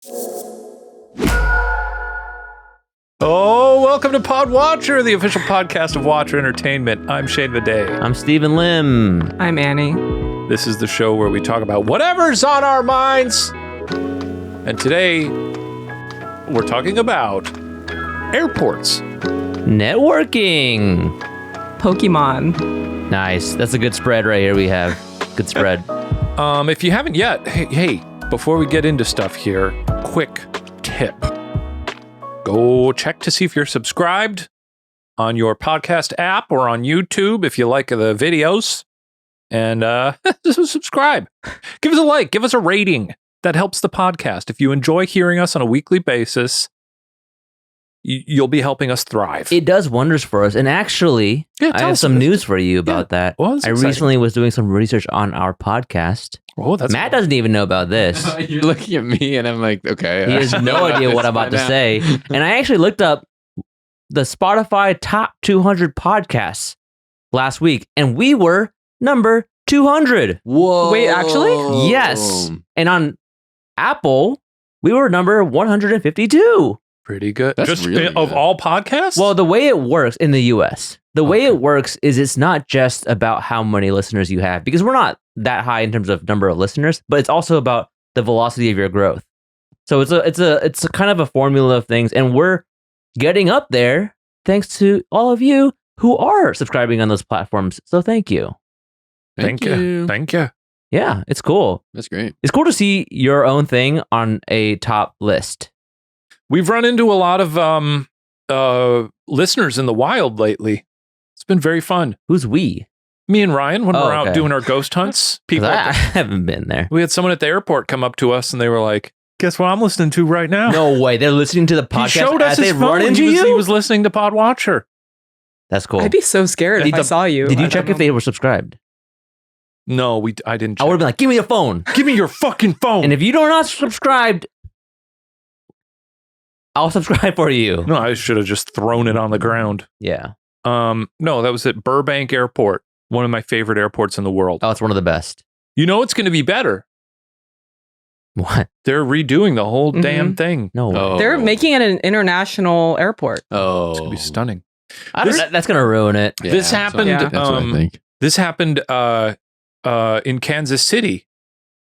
Oh, welcome to Pod Watcher, the official podcast of Watcher Entertainment. I'm Shane Madej. I'm Stephen Lim. I'm Annie. This is the show where we talk about whatever's on our minds. And today, we're talking about airports. Networking. Pokemon. Nice. That's a good spread right here we have. Good spread. If you haven't yet, hey, before we get into stuff here, quick tip. Go check to see if you're subscribed on your podcast app or on YouTube if you like the videos. And just subscribe. Give us a like. Give us a rating. That helps the podcast. If you enjoy hearing us on a weekly basis, you'll be helping us thrive. It does wonders for us. And actually, I have some news for you about that. Well, I recently was doing some research on our podcast. Oh, that's Matt doesn't even know about this. You're looking at me and I'm like, okay. He has no idea what I'm about to say. And I actually looked up the Spotify top 200 podcasts last week, and we were number 200. Whoa. Wait, actually? Yes. And on Apple, we were number 152. pretty good. That's Just really of good. all podcasts? Well, the way it works in the US, the way it works is it's not just about how many listeners you have, because we're not that high in terms of number of listeners, but it's also about the velocity of your growth. So it's a kind of a formula of things, and we're getting up there thanks to all of you who are subscribing on those platforms. So thank you. Thank you. Thank you. Yeah, it's cool. That's great. It's cool to see your own thing on a top list. We've run into a lot of listeners in the wild lately. It's been very fun. Who's we? Me and Ryan, when Oh, we're out okay. doing our ghost hunts, 'Cause people. I haven't been there. We had someone at the airport come up to us and they were like, "Guess what I'm listening to right now?" No way. They're listening to the He podcast showed us as his they run phone. into He you? was listening to Pod Watcher. That's cool. I'd be so scared if I saw you. Did you I check don't if they were subscribed? No, I didn't. I would have been like, give me your phone. Give me your fucking phone. And if you are not subscribed, I'll subscribe for you. No, I should have just thrown it on the ground. Yeah. No, that was at Burbank Airport, one of my favorite airports in the world. Oh, it's one of the best. You know it's going to be better. What? They're redoing the whole damn thing. No way. Oh. They're making it an international airport. It's going to Oh. be stunning. That's going to ruin it. Yeah, This happened, Yeah. That's what I think. This happened in Kansas City.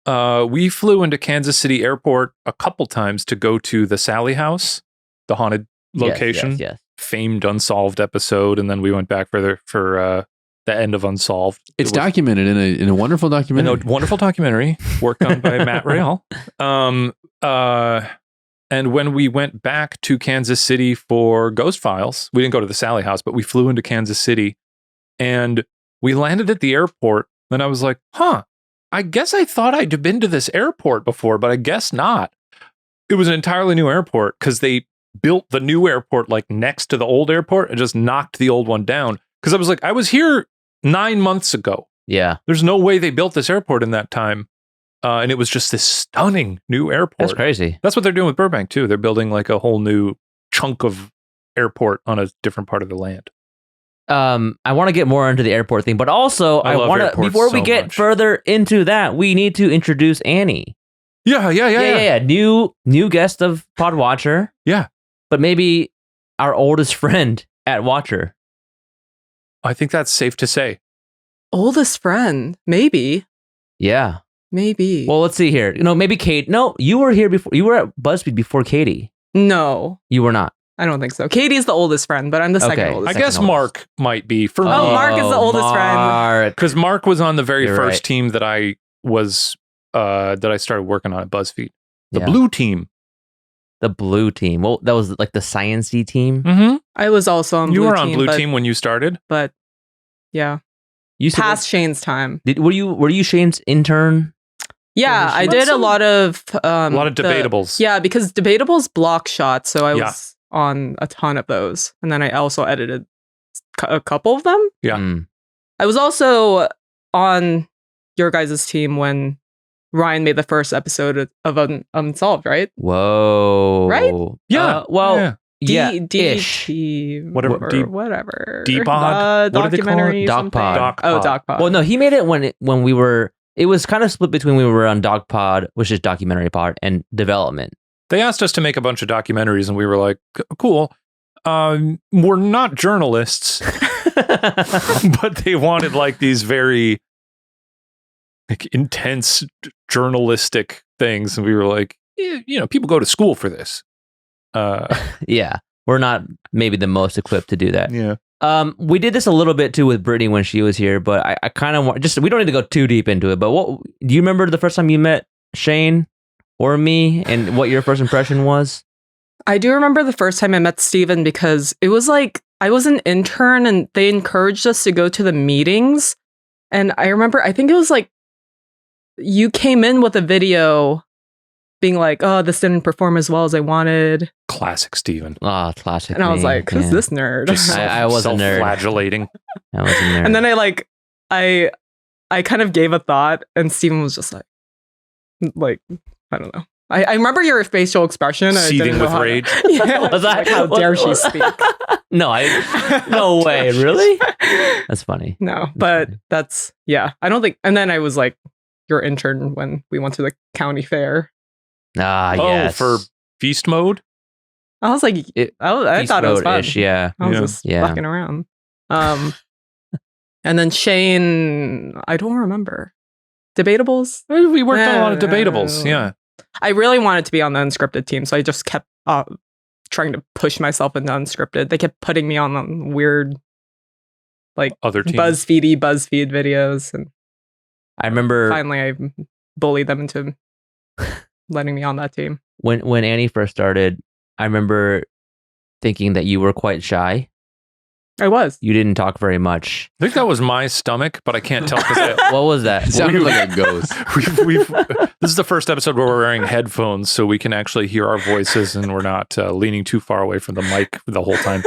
We flew into Kansas City Airport a couple times to go to the Sally House, the haunted location, Yes. famed Unsolved episode, and then we went back for the end of Unsolved. It's It was documented in a wonderful documentary. a wonderful documentary worked on by Matt Real. And when we went back to Kansas City for Ghost Files, we didn't go to the Sally House, but we flew into Kansas City and we landed at the airport. And I was like, I guess I thought I'd been to this airport before, but I guess not. It was an entirely new airport because they built the new airport like next to the old airport and just knocked the old one down. Because I was like, I was here 9 months ago. Yeah. There's no way they built this airport in that time. And it was just this stunning new airport. That's crazy. That's what they're doing with Burbank, too. They're building like a whole new chunk of airport on a different part of the land. I want to get more into the airport thing, but also I I love want to, airports before we so get much. further into that, we need to introduce Annie. Yeah. New guest of Pod Watcher. Yeah. But maybe our oldest friend at Watcher. I think that's safe to say. Oldest friend. Maybe. Yeah. Maybe. Well, let's see here. Maybe Kate. No, you were here before. You were at BuzzFeed before Katie. No, You were not. I don't think so. Katie's the oldest friend, but I'm the second Okay. oldest. I Second guess oldest. Mark might be for Oh, me. Mark is the oldest friend. Mark. Because Mark was on the very You're first right. team that I was that I started working on at BuzzFeed. The Yeah. blue team. The blue team. Well, that was like the science-y team. Mm-hmm. I was also on You blue were team, on blue but, team when you started. but yeah, You said past Shane's time. were you Shane's intern? Yeah, she I wants did a some- lot of A lot of debables. Yeah, because Debatable's block shot, so I Yeah. was on a ton of those, and then I also edited a couple of them. Yeah. Mm. I was also on your guys' team when Ryan made the first episode of Unsolved, right? Whoa. Right? Yeah. Well, yeah. DT, Whatever, or deep- whatever. D-pod? What do they call it? Documentary. Doc something. pod. Doc Oh, pod. Doc pod. Well, no, he made it when we were. It was kind of split between when we were on Dog Pod, which is documentary pod, and development. They asked us to make a bunch of documentaries, and we were like, cool. We're not journalists, but they wanted like these very like intense journalistic things, and we were like, people go to school for this. Yeah, we're not maybe the most equipped to do that. Yeah. We did this a little bit too with Brittany when she was here, but I kind of want we don't need to go too deep into it. But do you remember the first time you met Shane or me, and what your first impression was? I do remember the first time I met Steven because it was like I was an intern and they encouraged us to go to the meetings. And I remember, I think it was like you came in with a video being like, oh, this didn't perform as well as I wanted. Classic Steven. Ah, classic. And I was like, who's this nerd? I was a nerd. Self-flagellating. I was a nerd. And then I kind of gave a thought and Steven was just like, I don't know. I remember your facial expression. Seething with rage. Yeah, Was I? Like, how dare she speak? No way. Really? That's funny. No, but that's, yeah. I don't think, and then I was like your intern when we went to the county fair. Ah, yes. For feast mode? I was like, I thought it was fun. Yeah. I was just fucking around. And then Shane, I don't remember. Debatables? We worked on a lot of debatables, yeah. I really wanted to be on the unscripted team, so I just kept trying to push myself into unscripted. They kept putting me on the weird, like, other teams. BuzzFeed videos, and I remember finally I bullied them into letting me on that team. When Annie first started, I remember thinking that you were quite shy. I was. You didn't talk very much. I think that was my stomach, but I can't tell because What was that? It sounded like a ghost. this is the first episode where we're wearing headphones, so we can actually hear our voices and we're not leaning too far away from the mic the whole time.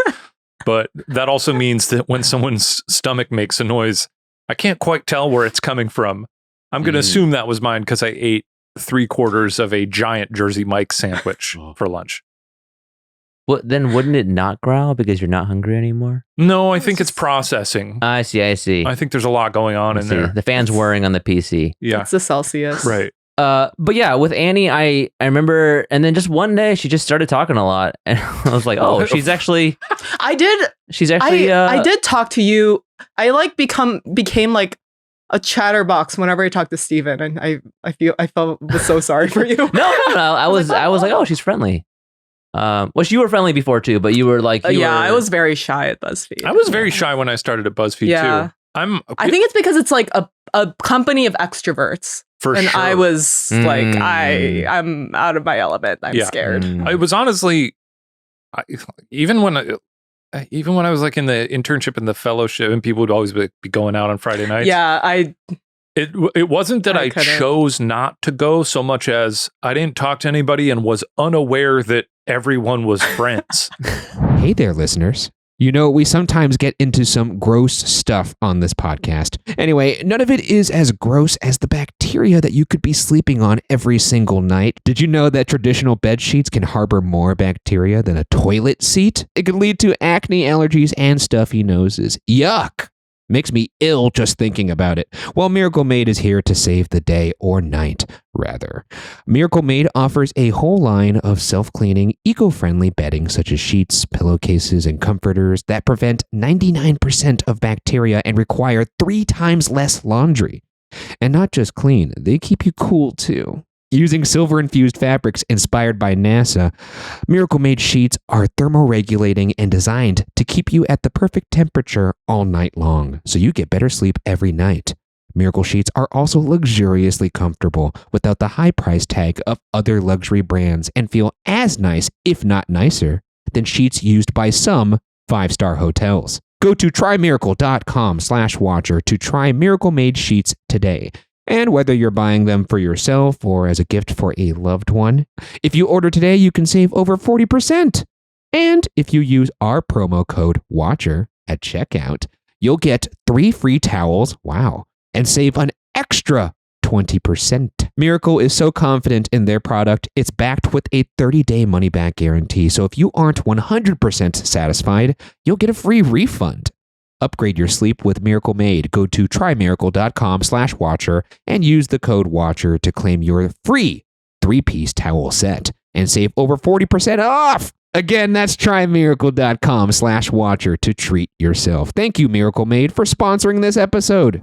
But that also means that when someone's stomach makes a noise, I can't quite tell where it's coming from. I'm going to assume that was mine because I ate 3/4 of a giant Jersey Mike sandwich for lunch. Well, then wouldn't it not growl because you're not hungry anymore? No, I think it's processing. I see. I think there's a lot going on in there. The fan's whirring on the PC. Yeah. It's the Celsius. Right. But yeah, with Annie, I remember, and then just one day she just started talking a lot, and I was like, oh, she's actually. I did. She's actually. I did talk to you. I like became like a chatterbox whenever I talked to Steven, and I was so sorry for you. No. I was like, oh, she's friendly. Well, you were friendly before too, but you were like, I was very shy at BuzzFeed. I was very shy when I started at BuzzFeed too. I think it's because it's like a company of extroverts. For and sure. I was like, I'm out of my element. I'm scared. I was honestly, even when I was like in the internship and the fellowship, and people would always be going out on Friday nights. Yeah, It wasn't that I chose not to go so much as I didn't talk to anybody and was unaware that everyone was friends. Hey there, listeners. You know, we sometimes get into some gross stuff on this podcast. Anyway, none of it is as gross as the bacteria that you could be sleeping on every single night. Did you know that traditional bed sheets can harbor more bacteria than a toilet seat? It could lead to acne, allergies, and stuffy noses. Yuck! Makes me ill just thinking about it. Well, Miracle Made is here to save the day, or night, rather. Miracle Made offers a whole line of self-cleaning, eco-friendly bedding such as sheets, pillowcases, and comforters that prevent 99% of bacteria and require 3 times less laundry. And not just clean, they keep you cool too. Using silver-infused fabrics inspired by NASA, Miracle Made sheets are thermoregulating and designed to keep you at the perfect temperature all night long, so you get better sleep every night. Miracle sheets are also luxuriously comfortable without the high price tag of other luxury brands and feel as nice, if not nicer, than sheets used by some 5-star hotels. Go to trymiracle.com/watcher to try Miracle Made sheets today. And whether you're buying them for yourself or as a gift for a loved one, if you order today, you can save over 40%. And if you use our promo code WATCHER at checkout, you'll get 3 free towels, and save an extra 20%. Miracle is so confident in their product, it's backed with a 30-day money-back guarantee. So if you aren't 100% satisfied, you'll get a free refund. Upgrade your sleep with Miracle Made. Go to trymiracle.com/watcher and use the code WATCHER to claim your free 3-piece towel set. and save over 40% off. Again, that's trymiracle.com/watcher to treat yourself. Thank you, Miracle Made, for sponsoring this episode.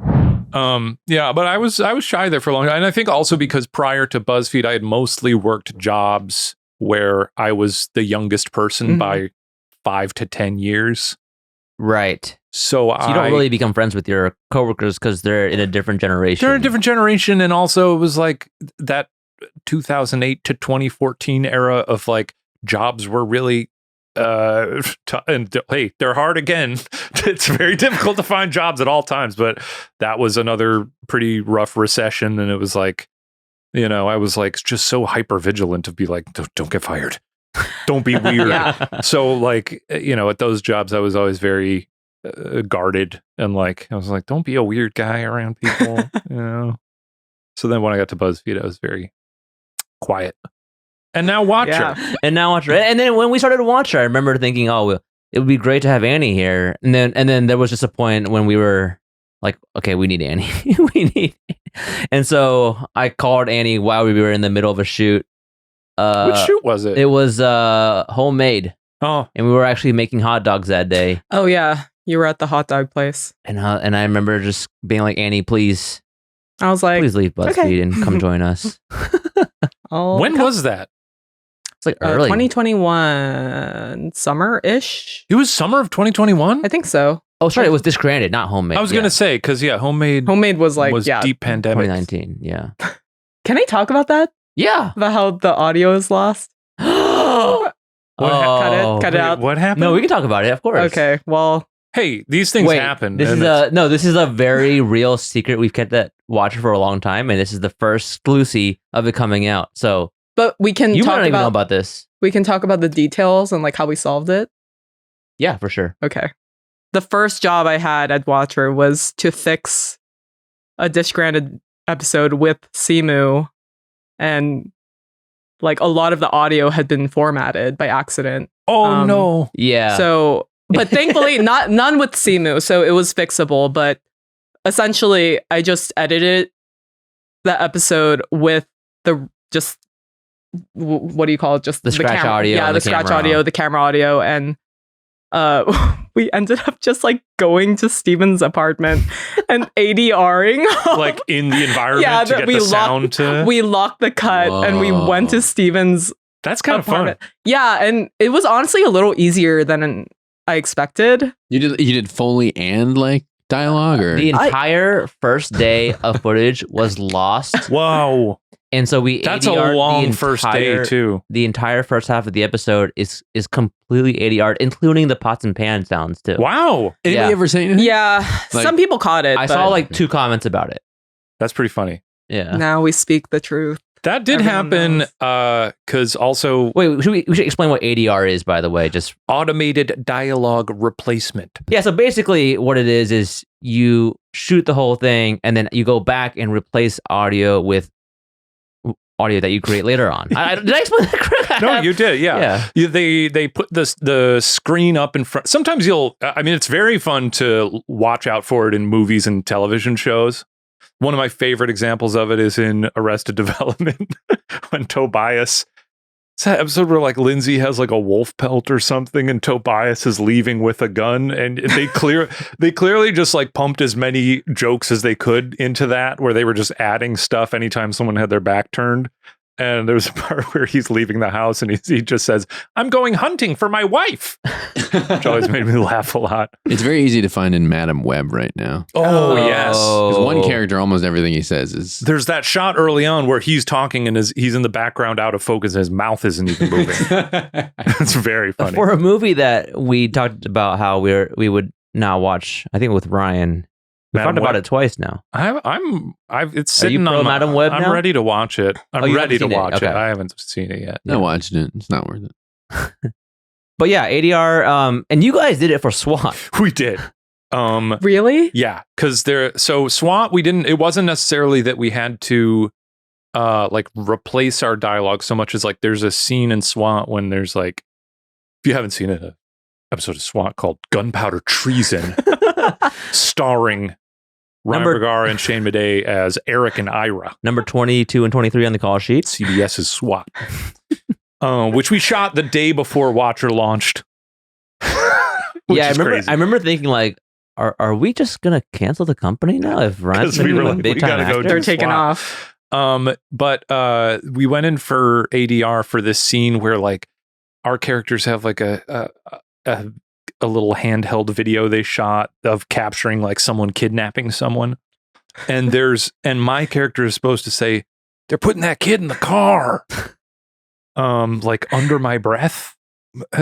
Yeah, but I was shy there for a long time. And I think also because prior to BuzzFeed, I had mostly worked jobs where I was the youngest person by 5 to 10 years. Right. So you don't really become friends with your coworkers because they're in a different generation. They're in a different generation. And also it was like that 2008 to 2014 era of like jobs were really and hey, they're hard again. It's very difficult to find jobs at all times, but that was another pretty rough recession. And it was like, you know, I was like just so hyper vigilant to be like, don't get fired. Don't be weird. So like, you know, at those jobs, I was always very guarded and like, I was like, don't be a weird guy around people, you know? So then when I got to BuzzFeed, I was very quiet. And now Watcher. And then when we started Watcher, I remember thinking, oh, well, it would be great to have Annie here. And then there was just a point when we were like, okay, we need Annie. And so I called Annie while we were in the middle of a shoot. Which shoot was it? It was homemade. Oh. And we were actually making hot dogs that day. Oh, yeah. You were at the hot dog place. And I remember just being like, Annie, please. I was like, please leave BuzzFeed and come join us. When was that? It's like early 2021 summer-ish. It was summer of 2021? I think so. Oh, sorry, it was Disgranded, not Homemade. I was going to say, because Homemade was like, deep pandemic. 2019, yeah. Can I talk about that? Yeah. About how the audio is lost? Cut it out. What happened? No, we can talk about it, of course. Okay, well. Hey, these things happen. This is a very real secret. We've kept that Watcher for a long time, and this is the first exclusive of it coming out. So, but we can you talk don't even know about this. We can talk about the details and like how we solved it. Yeah, for sure. Okay. The first job I had at Watcher was to fix a Disgranded episode with Simu, and like a lot of the audio had been formatted by accident. Oh no. Yeah. So, but thankfully none with Simu, so it was fixable, but essentially I just edited the episode with the just what do you call it? Just the scratch camera. audio. Yeah, the scratch audio, the camera audio, and we ended up just like going to Steven's apartment and ADRing like in the environment to get the sound to. We locked the cut and we went to Steven's. That's kind apartment. of fun. Yeah, and it was honestly a little easier than I expected. You did Foley and like dialogue, or the entire first day of footage was lost. Wow. And so that's a long first day too. The entire first half of the episode is completely ADR'd, including the pots and pan sounds too. Wow. Anybody ever say anything? Yeah. Like, some people caught it. I saw like 2 comments about it. That's pretty funny. Yeah. Now we speak the truth. That did happen because also... Wait, we should explain what ADR is, by the way. Just automated dialogue replacement. Yeah, so basically what it is you shoot the whole thing and then you go back and replace audio with audio that you create later on. Did I explain that correctly? No, you did. Yeah. They put the screen up in front. Sometimes it's very fun to watch out for it in movies and television shows. One of my favorite examples of it is in Arrested Development when Tobias. It's that episode where like Lindsay has like a wolf pelt or something, and Tobias is leaving with a gun, and they clearly just like pumped as many jokes as they could into that, where they were just adding stuff anytime someone had their back turned. And there's a part where he's leaving the house and he just says, "I'm going hunting for my wife," which always made me laugh a lot. It's very easy to find in Madam Web right now. Oh, yes. Because one character, almost everything he says is... There's that shot early on where he's talking and he's in the background out of focus and his mouth isn't even moving. It's very funny. For a movie that we talked about how we would now watch, I think with Ryan... We talked about it twice now. It's sitting on Madam Web now? I'm ready to watch it. I'm ready to watch it. Okay. I haven't seen it yet. I watched it. It's not worth it. But yeah, ADR, and you guys did it for SWAT. We did. Really? Yeah, because so SWAT, it wasn't necessarily that we had to like replace our dialogue so much as like there's a scene in SWAT when there's like, if you haven't seen it, an episode of SWAT called Gunpowder Treason, starring Ryan Bergara and Shane Madej as Eric and Ira. Number 22 and 23 on the call sheet. CBS's SWAT. which we shot the day before Watcher launched. Which Yeah, is crazy. I remember thinking like, are we just gonna cancel the company now if Ryan's 'Cause we were a like, big we time gotta go actor? do They're taking swap. off. But we went in for ADR for this scene where like our characters have like a little handheld video they shot of capturing like someone kidnapping someone, and my character is supposed to say, "They're putting that kid in the car," like under my breath,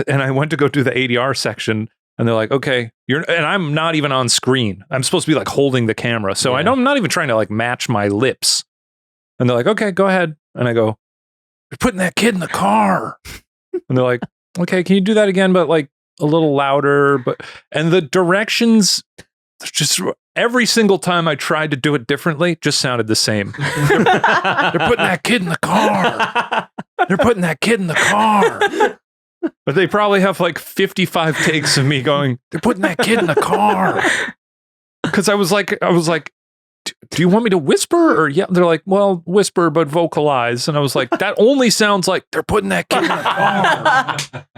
and I went to go do the ADR section. And they're like, okay, and I'm not even on screen. I'm supposed to be like holding the camera. So Yeah. I'm not even trying to like match my lips. And they're like, okay, go ahead. And I go, they're putting that kid in the car. And they're like, okay, can you do that again? But like a little louder. And the directions, just every single time I tried to do it differently, just sounded the same. They're putting that kid in the car. They're putting that kid in the car. But they probably have like 55 takes of me going, they're putting that kid in the car. Because I was like, do you want me to whisper or yeah? They're like, well, whisper, but vocalize. And I was like, that only sounds like they're putting that kid in the car.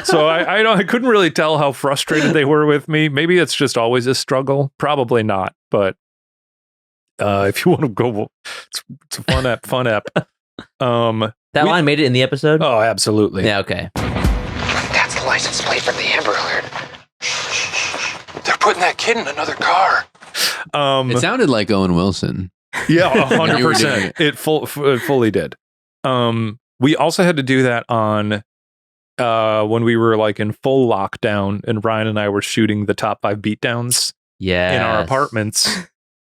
So I couldn't really tell how frustrated they were with me. Maybe it's just always a struggle. Probably not. But if you want to go, it's a fun ep. That line made it in the episode? Oh, absolutely. Yeah, okay. That's the license plate from the Amber Alert. They're putting that kid in another car. It sounded like Owen Wilson. Yeah, When you were doing 100%. It fully did. We also had to do that on when we were like in full lockdown, and Ryan and I were shooting the top 5 beatdowns Yeah. in our apartments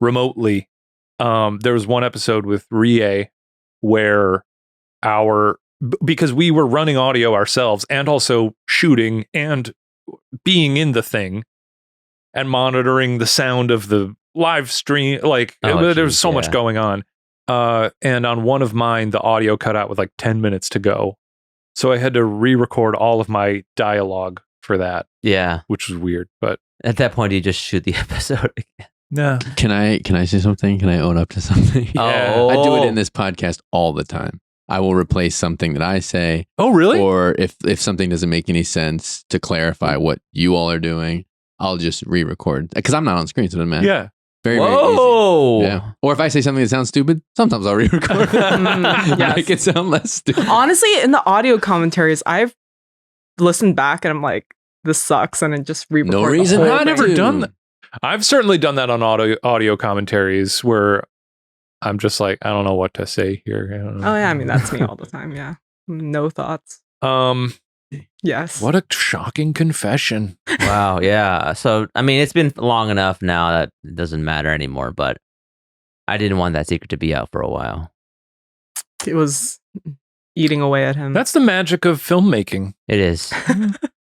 remotely. There was one episode with Rie where because we were running audio ourselves and also shooting and being in the thing and monitoring the sound of the live stream. Like there was so much going on. And on one of mine, the audio cut out with like 10 minutes to go. So I had to re-record all of my dialogue for that. Yeah. Which was weird, but at that point, you just shoot the episode again. No. Can I say something? Can I own up to something? Oh. I do it in this podcast all the time. I will replace something that I say. Oh, really? Or if something doesn't make any sense to clarify what you all are doing, I'll just re-record because I'm not on screen, so it doesn't matter. Yeah. Very Whoa. easy. Yeah. Or if I say something that sounds stupid, sometimes I'll re-record. Yes. Make it sound less stupid. Honestly, in the audio commentaries, I've listened back and I'm like, this sucks, and it just re-record. No the reason whole not I've thing. never to. done that. I've certainly done that on audio commentaries where I'm just like, I don't know what to say here. I don't know. Oh yeah, I mean that's me all the time. Yeah, no thoughts. Yes. What a shocking confession. Wow. Yeah. So, I mean, it's been long enough now that it doesn't matter anymore, but I didn't want that secret to be out for a while. It was eating away at him. That's the magic of filmmaking. It is.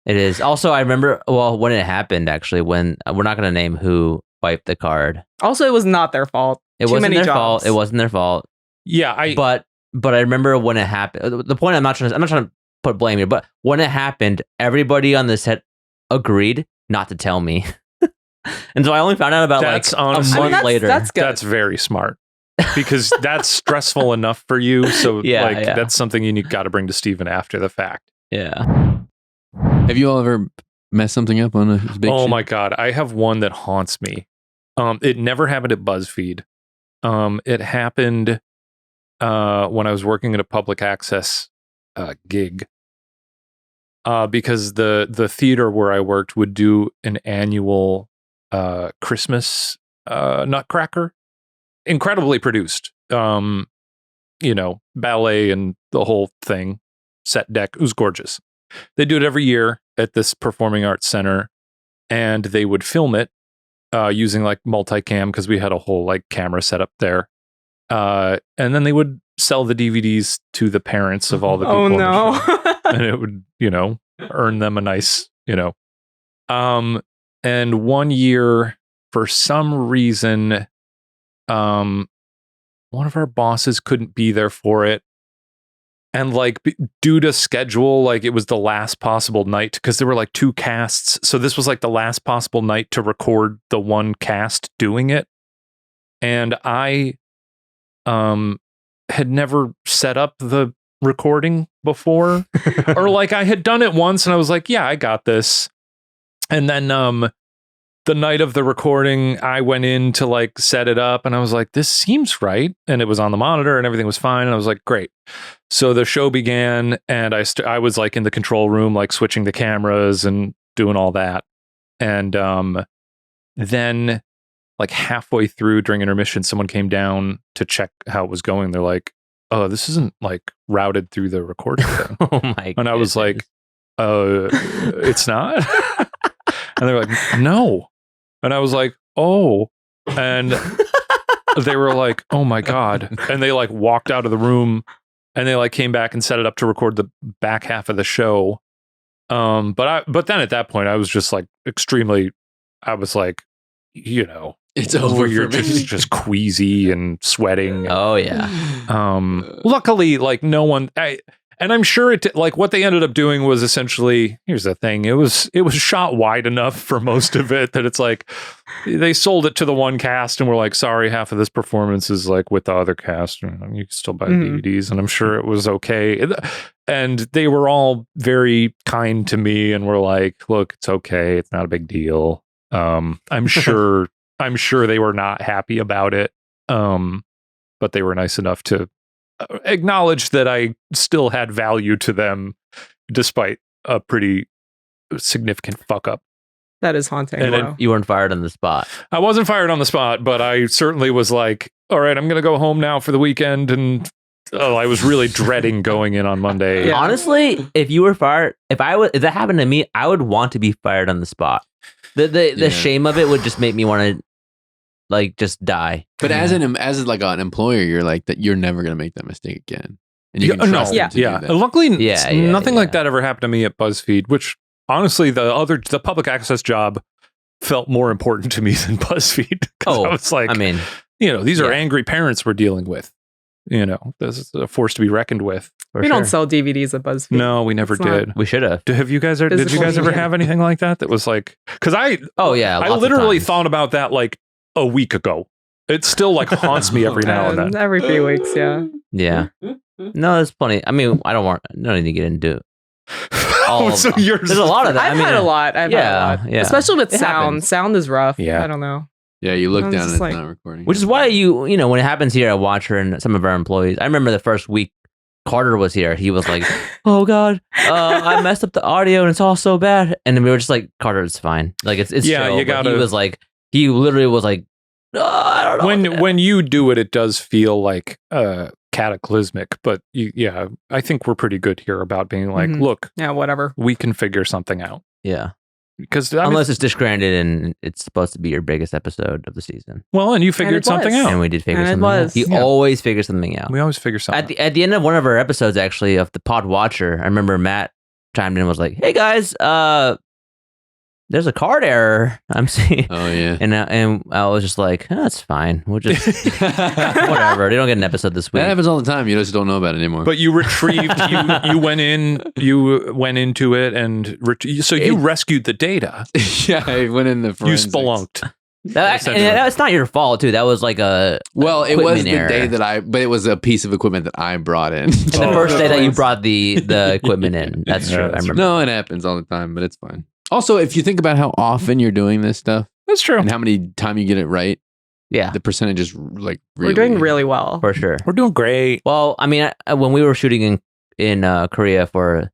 It is. Also, I remember, well, when it happened, actually, when we're not going to name who wiped the card. Also, it was not their fault. It Too wasn't many their jobs. fault. It wasn't their fault. Yeah, But I remember when it happened. The point I'm not trying to put blame here, but when it happened, everybody on the set agreed not to tell me. And so I only found out about That's like honestly- a month later. That's good. That's very smart because that's stressful enough for you. So Yeah. that's something you got to bring to Steven after the fact. Yeah. Have you all ever messed something up on a big Oh shoot? my God. I have one that haunts me. It never happened at BuzzFeed. It happened when I was working at a public access gig. Because the theater where I worked would do an annual Christmas Nutcracker, incredibly produced. Ballet and the whole thing, set deck. It was gorgeous. They do it every year at this performing arts center, and they would film it using like multicam because we had a whole like camera setup there. And then they would sell the DVDs to the parents of all the people. Oh on the no. show. And it would, earn them a nice, and one year, for some reason, one of our bosses couldn't be there for it. And like due to schedule, like it was the last possible night because there were like 2 casts. So this was like the last possible night to record the one cast doing it. And I had never set up the recording before, or like I had done it once and I was like, yeah, I got this. And then the night of the recording, I went in to like set it up and I was like, this seems right. And it was on the monitor and everything was fine. And I was like, great. So the show began and I was like in the control room, like switching the cameras and doing all that. And then like halfway through during intermission, someone came down to check how it was going. They're like, oh, this isn't like routed through the recording thing. Oh my! And I was like, it's not. And they're like, no. And I was like, oh. And they were like, oh my God. And they like walked out of the room and they like came back and set it up to record the back half of the show. But then at that point I was just like I was like, it's over. You're just queasy and sweating. Oh yeah. Luckily, like no one. And I'm sure like what they ended up doing was essentially, here's the thing, it was shot wide enough for most of it that it's like they sold it to the one cast and were like, sorry, half of this performance is like with the other cast. You can still buy DVDs, and I'm sure it was okay. And they were all very kind to me and were like, look, it's okay, it's not a big deal. I'm sure they were not happy about it. But they were nice enough to acknowledge that I still had value to them despite a pretty significant fuck up. That is haunting. And You weren't fired on the spot. I wasn't fired on the spot, but I certainly was like, all right, I'm going to go home now for the weekend. And I was really dreading going in on Monday. Yeah. Honestly, if you were fired, if that happened to me, I would want to be fired on the spot. The shame of it would just make me want to like just die. But as an employer, you're like that. You're never gonna make that mistake again, and you can trust them to do that. Luckily, nothing like that ever happened to me at BuzzFeed. Which honestly, the public access job felt more important to me than BuzzFeed. I was like, I mean, these are angry parents we're dealing with. This is a force to be reckoned with. We don't sell DVDs at BuzzFeed. No, we never did. We should have. Did you guys ever have anything like that? That was like, because I literally thought about that like a week ago. It still like haunts me every now and then. Every few weeks, yeah. Yeah. No, there's plenty. I mean, I don't need to get into so there's a lot of that. I've had a lot. Yeah. Especially with sound. Happens. Sound is rough. Yeah. I don't know. Yeah, you look down and it's not recording. Which is why when it happens here at Watcher and some of our employees, I remember the first week Carter was here, he was like, oh God, I messed up the audio and it's all so bad. And then we were just like, Carter, it's fine. Like it's yeah, chill. You gotta. He literally was like, I don't know. When you do it, it does feel like cataclysmic. But I think we're pretty good here about being like, look, yeah, whatever, we can figure something out. Yeah. Because unless it's disgranded and it's supposed to be your biggest episode of the season. Well, and you figured something out. And we did figure something out. You always figure something out. We always figure something out. At the end of one of our episodes, actually, of the Pod Watcher, I remember Matt chimed in and was like, hey guys, there's a card error I'm seeing. Oh yeah. And I was just like, that's fine. We'll just whatever. They don't get an episode this week. That happens all the time. You just don't know about it anymore. But you retrieved. you went into it, and you rescued the data. Yeah, I went in the forensics. You spelunked. That's not your fault too. That was like a it was the error. day but it was a piece of equipment that I brought in. And the first day that you brought the equipment in. That's true. I remember. No, it happens all the time, but it's fine. Also, if you think about how often you're doing this stuff, that's true, and how many time you get it right, the percentage is like really, we're doing really well for sure. We're doing great. Well, I mean, when we were shooting in Korea for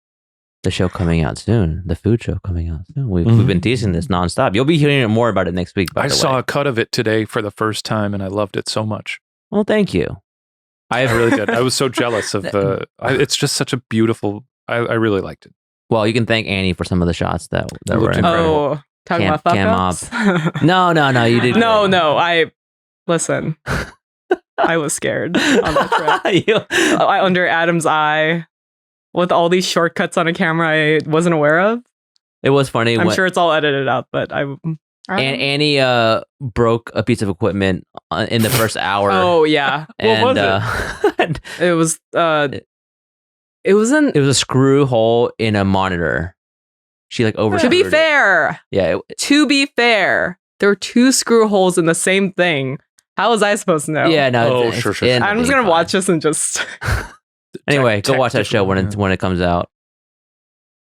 the show coming out soon, the food show coming out soon, we've been teasing this nonstop. You'll be hearing more about it next week. I saw a cut of it today for the first time, and I loved it so much. Well, thank you. I really did. I was so jealous of the. It's just such a beautiful. I really liked it. Well, you can thank Annie for some of the shots that were in. Oh, talking about fuck ups? No, you didn't. No. Listen. I was scared on that trip. Under Adam's eye, with all these shortcuts on a camera I wasn't aware of. It was funny. I'm sure it's all edited out, but and Annie broke a piece of equipment in the first hour. Oh yeah. What was it? It was a screw hole in a monitor. She like over. To be fair, to be fair, there were two screw holes in the same thing. How was I supposed to know? Yeah, no. Sure. I'm just gonna watch this and just. Anyway, go watch that show when it comes out.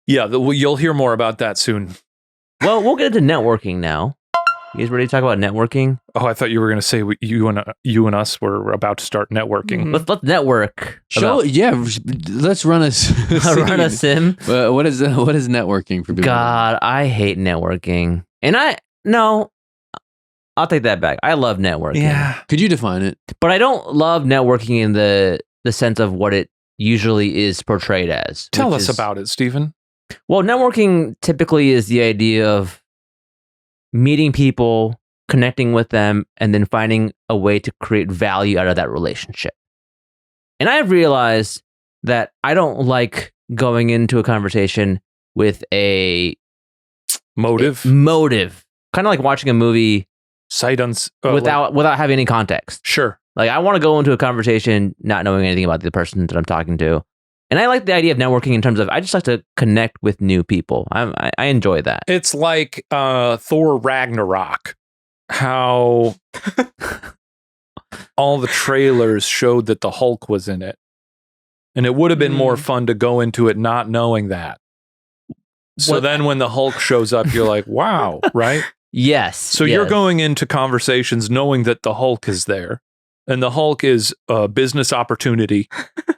Yeah, you'll hear more about that soon. Well, we'll get into networking now. You guys ready to talk about networking? Oh, I thought you were going to say you and us were about to start networking. Let's network. Let's run a Run a sim. What is networking for people? God, I hate networking. And I'll take that back. I love networking. Yeah. Could you define it? But I don't love networking in the sense of what it usually is portrayed as. Tell us about it, Stephen. Well, networking typically is the idea of meeting people, connecting with them, and then finding a way to create value out of that relationship. And I've realized that I don't like going into a conversation with a motive. Kind of like watching a movie without having any context. Sure. Like I want to go into a conversation not knowing anything about the person that I'm talking to. And I like the idea of networking in terms of I just like to connect with new people. I enjoy that. It's like Thor Ragnarok, how all the trailers showed that the Hulk was in it. And it would have been more fun to go into it not knowing that. So then when the Hulk shows up, you're like, wow, right? Yes. So you're going into conversations knowing that the Hulk is there. And the Hulk is a business opportunity.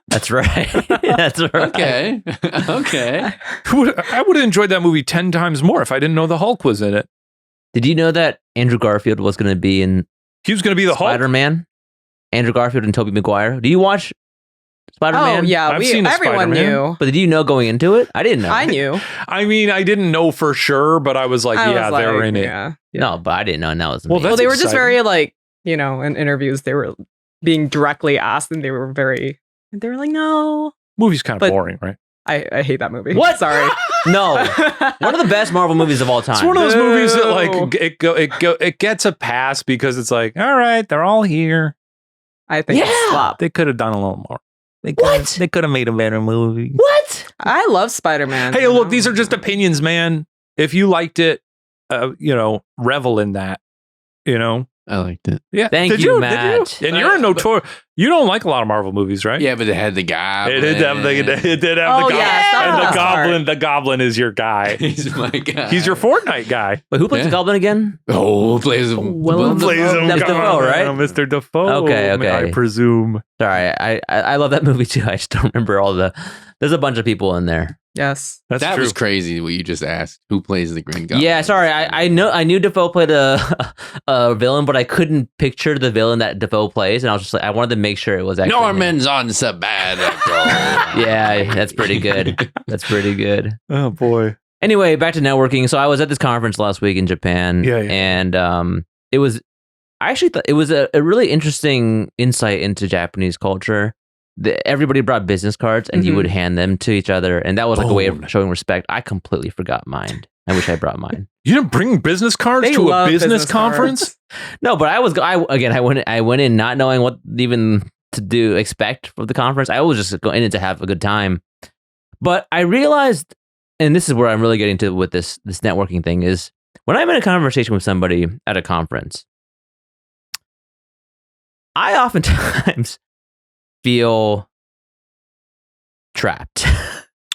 That's right. That's right. Okay. I would have enjoyed that movie 10 times more if I didn't know the Hulk was in it. Did you know that Andrew Garfield was going to be in He was going to be the Hulk? Spider-Man? Andrew Garfield and Tobey Maguire. Do you watch Spider-Man? Oh, yeah. Everyone Spider-Man. knew. But did you know going into it? I didn't know. I knew. I mean, I didn't know for sure, but I was like, they're in it. Yeah. No, but I didn't know. And that was Well, amazing. Well, they were exciting. just very in interviews, they were being directly asked and they were like, no. Movie's kind of But- boring, right? I hate that movie. What? Sorry. No. One of the best Marvel movies of all time. It's one of those movies that No. it gets a pass because it's like, all right, they're all here. I think it's flop. They could have done a little more. They could have made a better movie. What? I love Spider-Man. Hey, look, these are just opinions, man. If you liked it, revel in that. I liked it. Yeah. Thank Did you, Did Matt. you? And you're a notorious. You don't like a lot of Marvel movies, right? Yeah, but it had the guy. It did have the Oh, goblin. yeah, some And of the that's goblin. hard. The goblin is your guy. He's my guy. He's your Fortnite guy. Wait, who plays the Goblin again? Oh, plays him. Willem Plays him. That's Dafoe, right? Mr. Dafoe. Okay. I presume. Sorry, I love that movie too. I just don't remember all the. There's a bunch of people in there. Yes. That's That true. was crazy. What you just asked. Who plays the Green Goblin? Yeah, sorry. I knew Dafoe played a villain, but I couldn't picture the villain that Dafoe plays, and I was just like, I wanted to make sure it was actually him. Norman's on sabbatical. Yeah, that's pretty good. That's pretty good. Oh boy. Anyway, back to networking. So I was at this conference last week in Japan, Yeah. and it was. I actually thought it was a really interesting insight into Japanese culture. Everybody brought business cards, and you would hand them to each other, and that was like a way of showing respect. I completely forgot mine. I wish I brought mine. You didn't bring business cards They to a love business business conference? No, but I went in not knowing what even to expect for the conference. I was just going in to have a good time. But I realized, and this is where I'm really getting to with this networking thing, is when I'm in a conversation with somebody at a conference, I oftentimes feel trapped.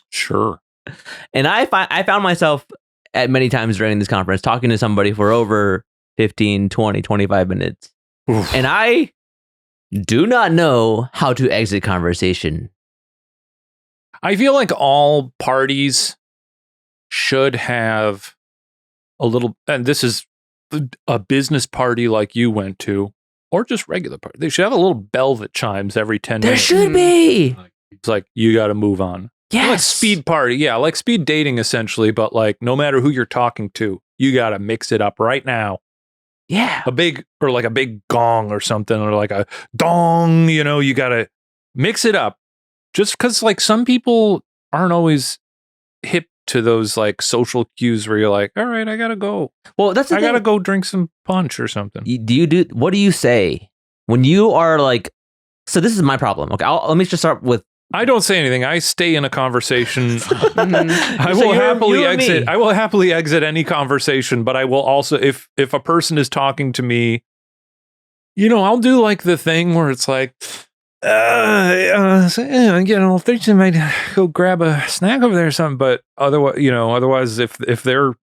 Sure. And I found myself at many times during this conference talking to somebody for over 15, 20, 25 minutes. Oof. And I do not know how to exit conversation. I feel like all parties should have a little, and this is a business party like you went to, or just regular party. They should have a little bell that chimes every 10 There minutes. should be. It's like, you got to move on. Yes. Like speed party. Yeah, like speed dating essentially, but like no matter who you're talking to, you got to mix it up right now. Yeah. A big gong or something, or like a dong, you got to mix it up. Just because like some people aren't always hip to those like social cues where you're like, all right, I got to go. Well, that's the I thing. got to go drink some punch or something. What do you say when you are like, so this is my problem. Okay. Let me just start with, I don't say anything. I stay in a conversation. I So will you're- happily you and me. exit. I will happily exit any conversation, but I will also, if a person is talking to me, I'll do like the thing where it's like, Thursday might go grab a snack over there or something. But otherwise, if they're,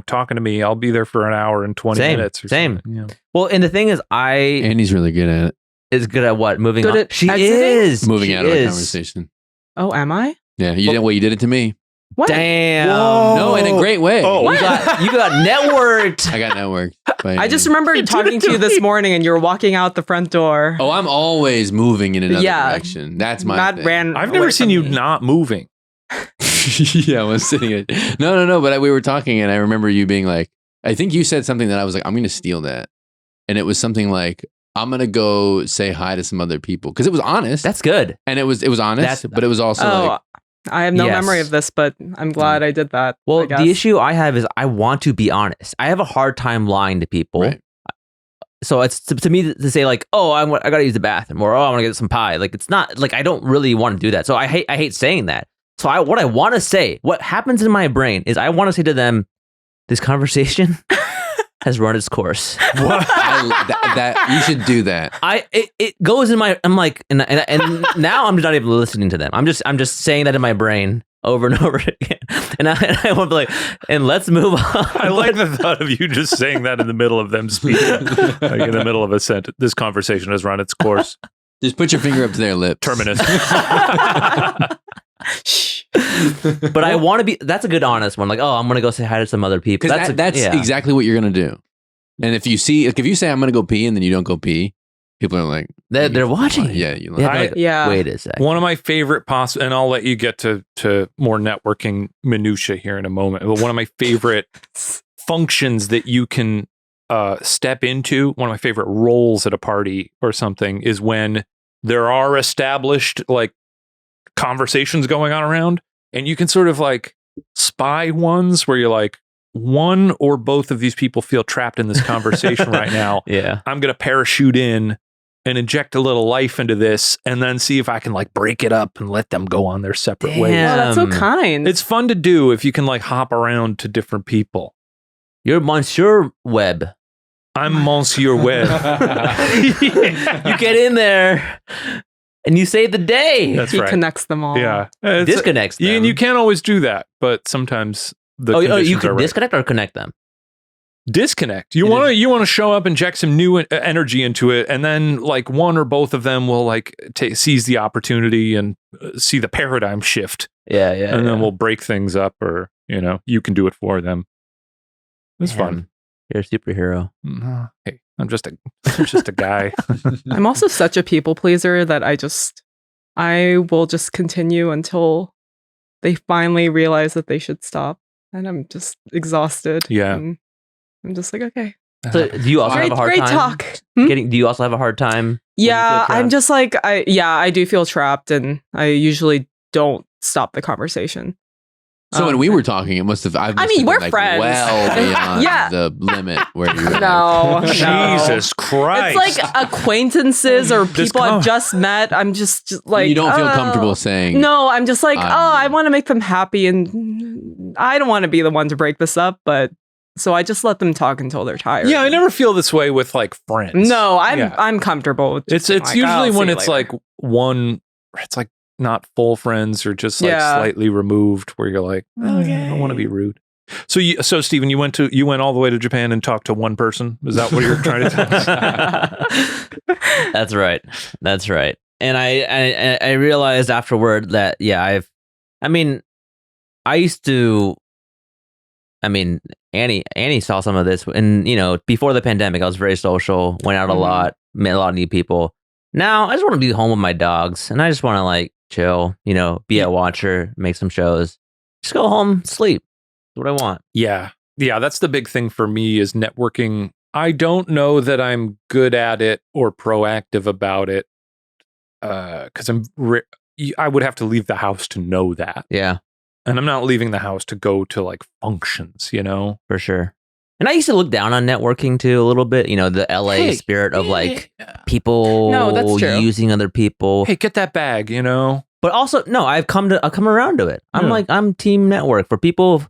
talking to me, I'll be there for an hour and 20 minutes. Or Same. something, yeah. Well, and the thing is, Andy's really good at it. is good at what? Moving Good on. at She exiting? is. Moving She out of a is. conversation. Oh, am I? Yeah, you did it to me. What? Damn. Whoa. No, in a great way. Oh. You got networked. I got networked. I just remember talking to you this morning, and you were walking out the front door. Oh, I'm always moving in another Yeah. direction. That's my Matt thing. ran. I've away never seen from you me. not moving. Yeah, I was sitting at no, but we were talking and I remember you being like, I think you said something that I was like, I'm gonna steal that. And it was something like, I'm gonna go say hi to some other people. Because it was honest. That's good. And it was honest, but it was also like I have no Yes. memory of this, but I'm glad I did that. Well, I guess. the issue I have is I want to be honest. I have a hard time lying to people. Right. So it's to me to say like, oh, I got to use the bathroom, or oh, I want to get some pie. Like it's not like I don't really want to do that. So I hate saying that. So what I want to say, what happens in my brain is I want to say to them, this conversation has run its course. What? that you should do that. It goes in my. I'm like, and now I'm not even listening to them. I'm just saying that in my brain over and over again, and I want to be like, and let's move on. I like the thought of you just saying that in the middle of them speaking, like in the middle of a sentence. This conversation has run its course. Just put your finger up to their lips. Terminus. But I want to be. That's a good honest one. Like, oh, I'm gonna go say hi to some other people. Because that's exactly what you're gonna do. And if you say I'm gonna go pee and then you don't go pee, people are like, They're watching. Yeah, you Yeah, I- like, Yeah. Wait a second. One of my favorite and I'll let you get to more networking minutia here in a moment. But one of my favorite functions that you can step into, one of my favorite roles at a party or something, is when there are established like conversations going on around, and you can sort of like spy ones where you're like, one or both of these people feel trapped in this conversation right now. Yeah. I'm going to parachute in and inject a little life into this and then see if I can like break it up and let them go on their separate ways. Damn. Oh, that's so kind. It's fun to do if you can like hop around to different people. You're Monsieur Webb. I'm Monsieur Webb. You get in there and you save the day. That's he right. connects them all. Yeah. Disconnects them. And you can't always do that, but sometimes the you conditions can are right. disconnect or connect them. Disconnect. You want to show up, inject some new energy into it, and then like one or both of them will like seize the opportunity and see the paradigm shift, Yeah. and then we'll break things up, or you can do it for them. It's fun. You're a superhero. Hey, I'm just a guy. I'm also such a people pleaser that I will just continue until they finally realize that they should stop. And I'm just exhausted. Yeah. And I'm just like, okay. So do you also have a hard great time talk. Hmm? Do you also have a hard time? when you Yeah, feel I'm trapped? just like, I do feel trapped, and I usually don't stop the conversation. So when we were talking, it must have. I mean, have we're been, like, friends. well beyond Yeah. the limit where you were. No, no. Jesus Christ! It's like acquaintances or people I've just met. I'm just like, you don't feel oh. comfortable saying. No, I'm just like, I I'm- want to make them happy, and I don't want to be the one to break this up. But so I just let them talk until they're tired. Yeah, I never feel this way with like friends. No, Yeah. I'm comfortable with. It's just being like, usually I'll when see you it's later. like one. It's like not full friends or just like Yeah. slightly removed, where you're like, I don't want to be rude. So Stephen, you went all the way to Japan and talked to one person. Is that what you're trying to tell us? That's right. And I realized afterward that Annie saw some of this, and before the pandemic I was very social, went out a lot, met a lot of new people. Now I just want to be home with my dogs, and I just want to like chill, be a watcher, make some shows, just go home, sleep. That's what I want. Yeah, that's the big thing for me is networking. I don't know that I'm good at it or proactive about it, because I would have to leave the house to know that. Yeah, and I'm not leaving the house to go to like functions, for sure. And I used to look down on networking too a little bit, the LA spirit of like people No, that's true. using other people. Hey, get that bag, But also, no, I've come around to it. I'm Yeah. like, I'm team network for people.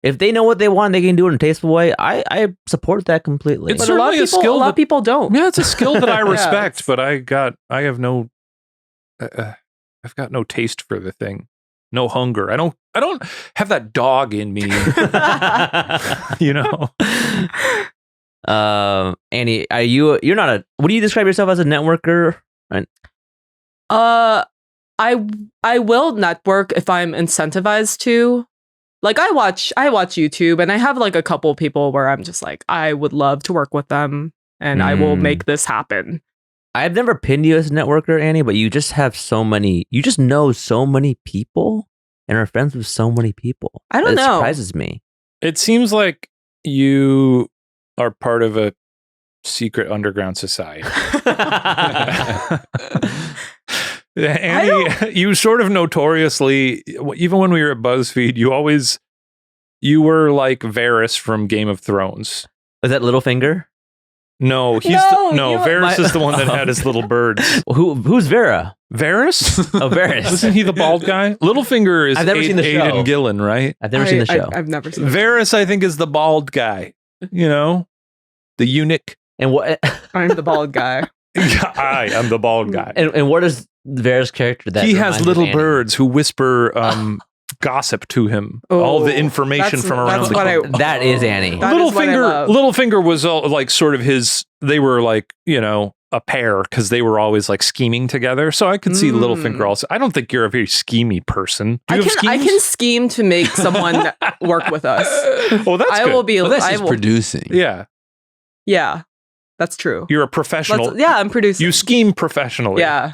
If they know what they want, they can do it in a tasteful way. I support that completely. It's But a lot certainly a of people, skill a lot of that- people don't. Yeah, it's a skill that I Yeah, respect, it's- but I have no I've got no taste for the thing. No hunger. I don't have that dog in me. You know. Annie, you're not a, what do you describe yourself as, a networker? Right. I will network if I'm incentivized to. Like I watch YouTube, and I have like a couple people where I'm just like, I would love to work with them, and I will make this happen. I've never pinned you as a networker, Annie, but you just know so many people and are friends with so many people. I don't know. It surprises me. It seems like you are part of a secret underground society. Annie, you sort of notoriously, even when we were at BuzzFeed, you were like Varys from Game of Thrones. Was that Littlefinger? No, Varys is the one that had his little birds. Who's Vera? Varys? Oh, Varys. Isn't he the bald guy? Littlefinger is I've never seen the show. Aidan Gillen, right? I've never seen the show. I've never seen Varys, I think, is the bald guy. You know? The eunuch. And what? I'm the bald guy. I am the bald guy. And what is Varys' character? That he has little Annie? birds who whisper gossip to him. All the information from around the country. That is Annie. Littlefinger was like sort of his. They were like, you know, a pair because they were always like scheming together. So I could see Littlefinger also. I don't think you're a very schemey person. I can scheme to make someone work with us. Oh, that's good. Will be. Well, that's just producing. Yeah. Yeah. That's true. You're a professional. I'm producing. You scheme professionally. Yeah.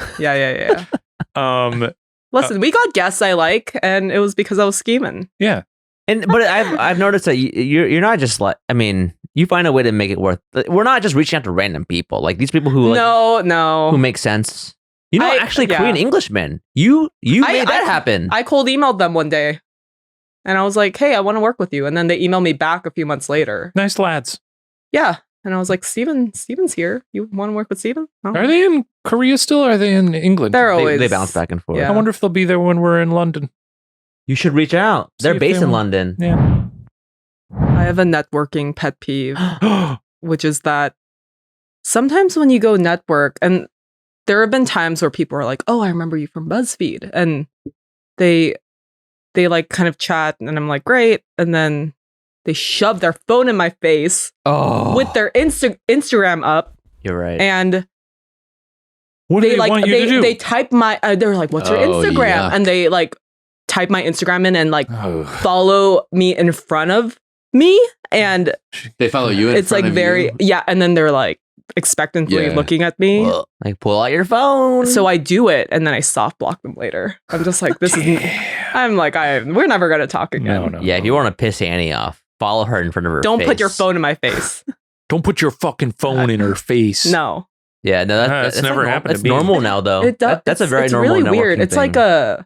Listen, we got guests I like, and it was because I was scheming. Yeah. But I've noticed that you're not just like, I mean, you find a way to make it worth. We're not just reaching out to random people, like these people who who make sense. You know, Korean Englishmen. You made that happen. I cold emailed them one day, and I was like, "Hey, I want to work with you," and then they emailed me back a few months later. Nice lads. Yeah. And I was like, Steven's here. You want to work with Steven? Oh. Are they in Korea still, or are they in England? They bounce back and forth. Yeah. I wonder if they'll be there when we're in London. You should reach out. They're based in London. Yeah. I have a networking pet peeve, which is that sometimes when you go network, and there have been times where people are like, "Oh, I remember you from BuzzFeed," and they like kind of chat, and I'm like, "Great," and then they shove their phone in my face with their Instagram up. You're right. And what do they want you to do? They type my. They're like, "What's your Instagram?" Yuck. And they like type my Instagram in and like follow me in front of me, and they follow you. It's like very and then they're like expectantly looking at me. Like, pull out your phone. So I do it, and then I soft block them later. I'm just like, this isn't. I'm like, we're never gonna talk again. No. Yeah, if you want to piss Annie off, follow her in front of her. Don't face. put your phone in my face. Don't put your fucking phone in her face. No. Yeah, no, that's never happened. That's normal now, though. It does. That's a very normal. It's really weird. It's thing. like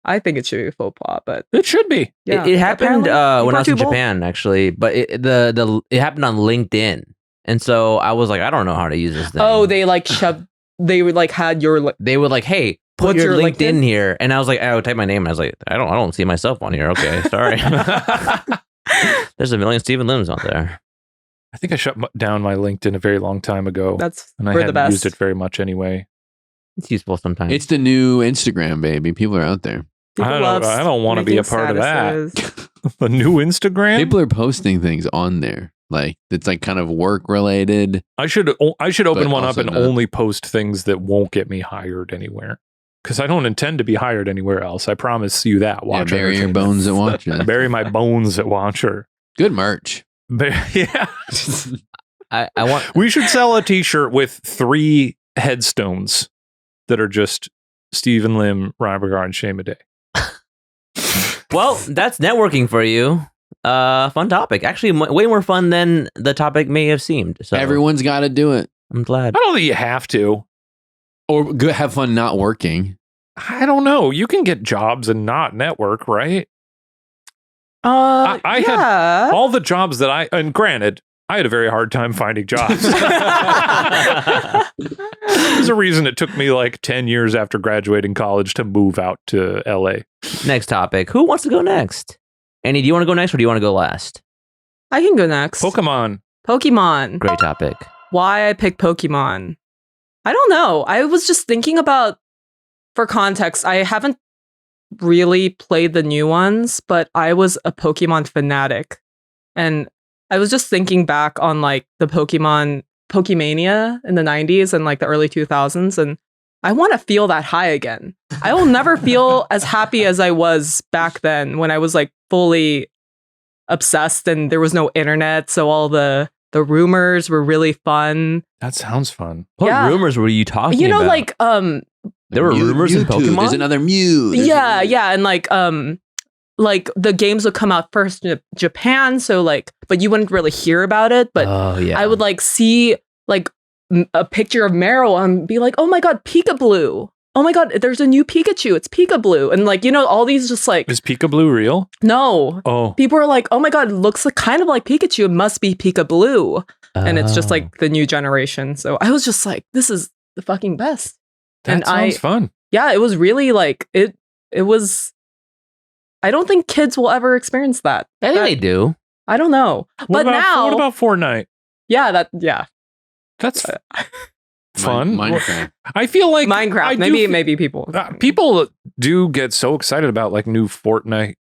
I think it should be a faux pas, but it should be. Yeah, it happened when I was in Japan, actually. But it happened on LinkedIn, and so I was like, I don't know how to use this thing. Oh, they like shoved. They would like had your. They would like, hey, put your LinkedIn here, and I was like, I would type my name, and I was like, I don't see myself on here. Okay, sorry. There's a million Steven Lims out there. I think I shut down my LinkedIn a very long time ago. And I hadn't used it very much anyway. It's useful sometimes. It's the new Instagram, baby. People are out there. I don't want to be a part of that. The new Instagram? People are posting things on there. Like it's like kind of work related. I should open one up and only post things that won't get me hired anywhere. Because I don't intend to be hired anywhere else. I promise you that. Watcher. Bury your bones at Watcher. Bury my bones at Watcher. Good merch. Yeah. I want. We should sell a t-shirt with 3 headstones that are just Steven Lim, Ryan Bergara, and Shane Madej. Well, that's networking for you. Fun topic. Actually, way more fun than the topic may have seemed. So everyone's got to do it. I'm glad. I don't think you have to. Or have fun not working. I don't know. You can get jobs and not network, right? I had all the jobs that and granted, I had a very hard time finding jobs. There's a reason it took me like 10 years after graduating college to move out to LA. Next topic. Who wants to go next? Annie, do you want to go next or do you want to go last? I can go next. Pokemon. Great topic. Why I picked Pokemon. I don't know. I was just thinking about for context, I haven't really played the new ones, but I was a Pokemon fanatic. And I was just thinking back on like the Pokemania in the 90s and like the early 2000s, and I want to feel that high again. I will never feel as happy as I was back then when I was like fully obsessed and there was no internet, so all the rumors were really fun. That sounds fun. What Yeah. rumors were you talking You know, about? like There were rumors in Mewtwo. Pokemon? There's another Mew. yeah, and like the games would come out first in Japan, so like, but you wouldn't really hear about it. But oh, yeah. I would like see like a picture of Meryl and be like, oh my god, Pika-Blue. Oh my god, there's a new Pikachu. It's Pika-Blue. And like, you know, all these just like, Is Pika-Blue real? no. Oh, People are like, oh my god, it looks like, kind of like Pikachu. It must be Pika-Blue. And it's just Oh. like the new generation. So I was just like, this is the fucking best. that and sounds fun. Yeah, it was really like, it was, I don't think kids will ever experience that. I think they do. I don't know. What But about Fortnite? yeah, That's fun. Minecraft. I feel like I Minecraft. do Maybe people. people do get so excited about like new Fortnite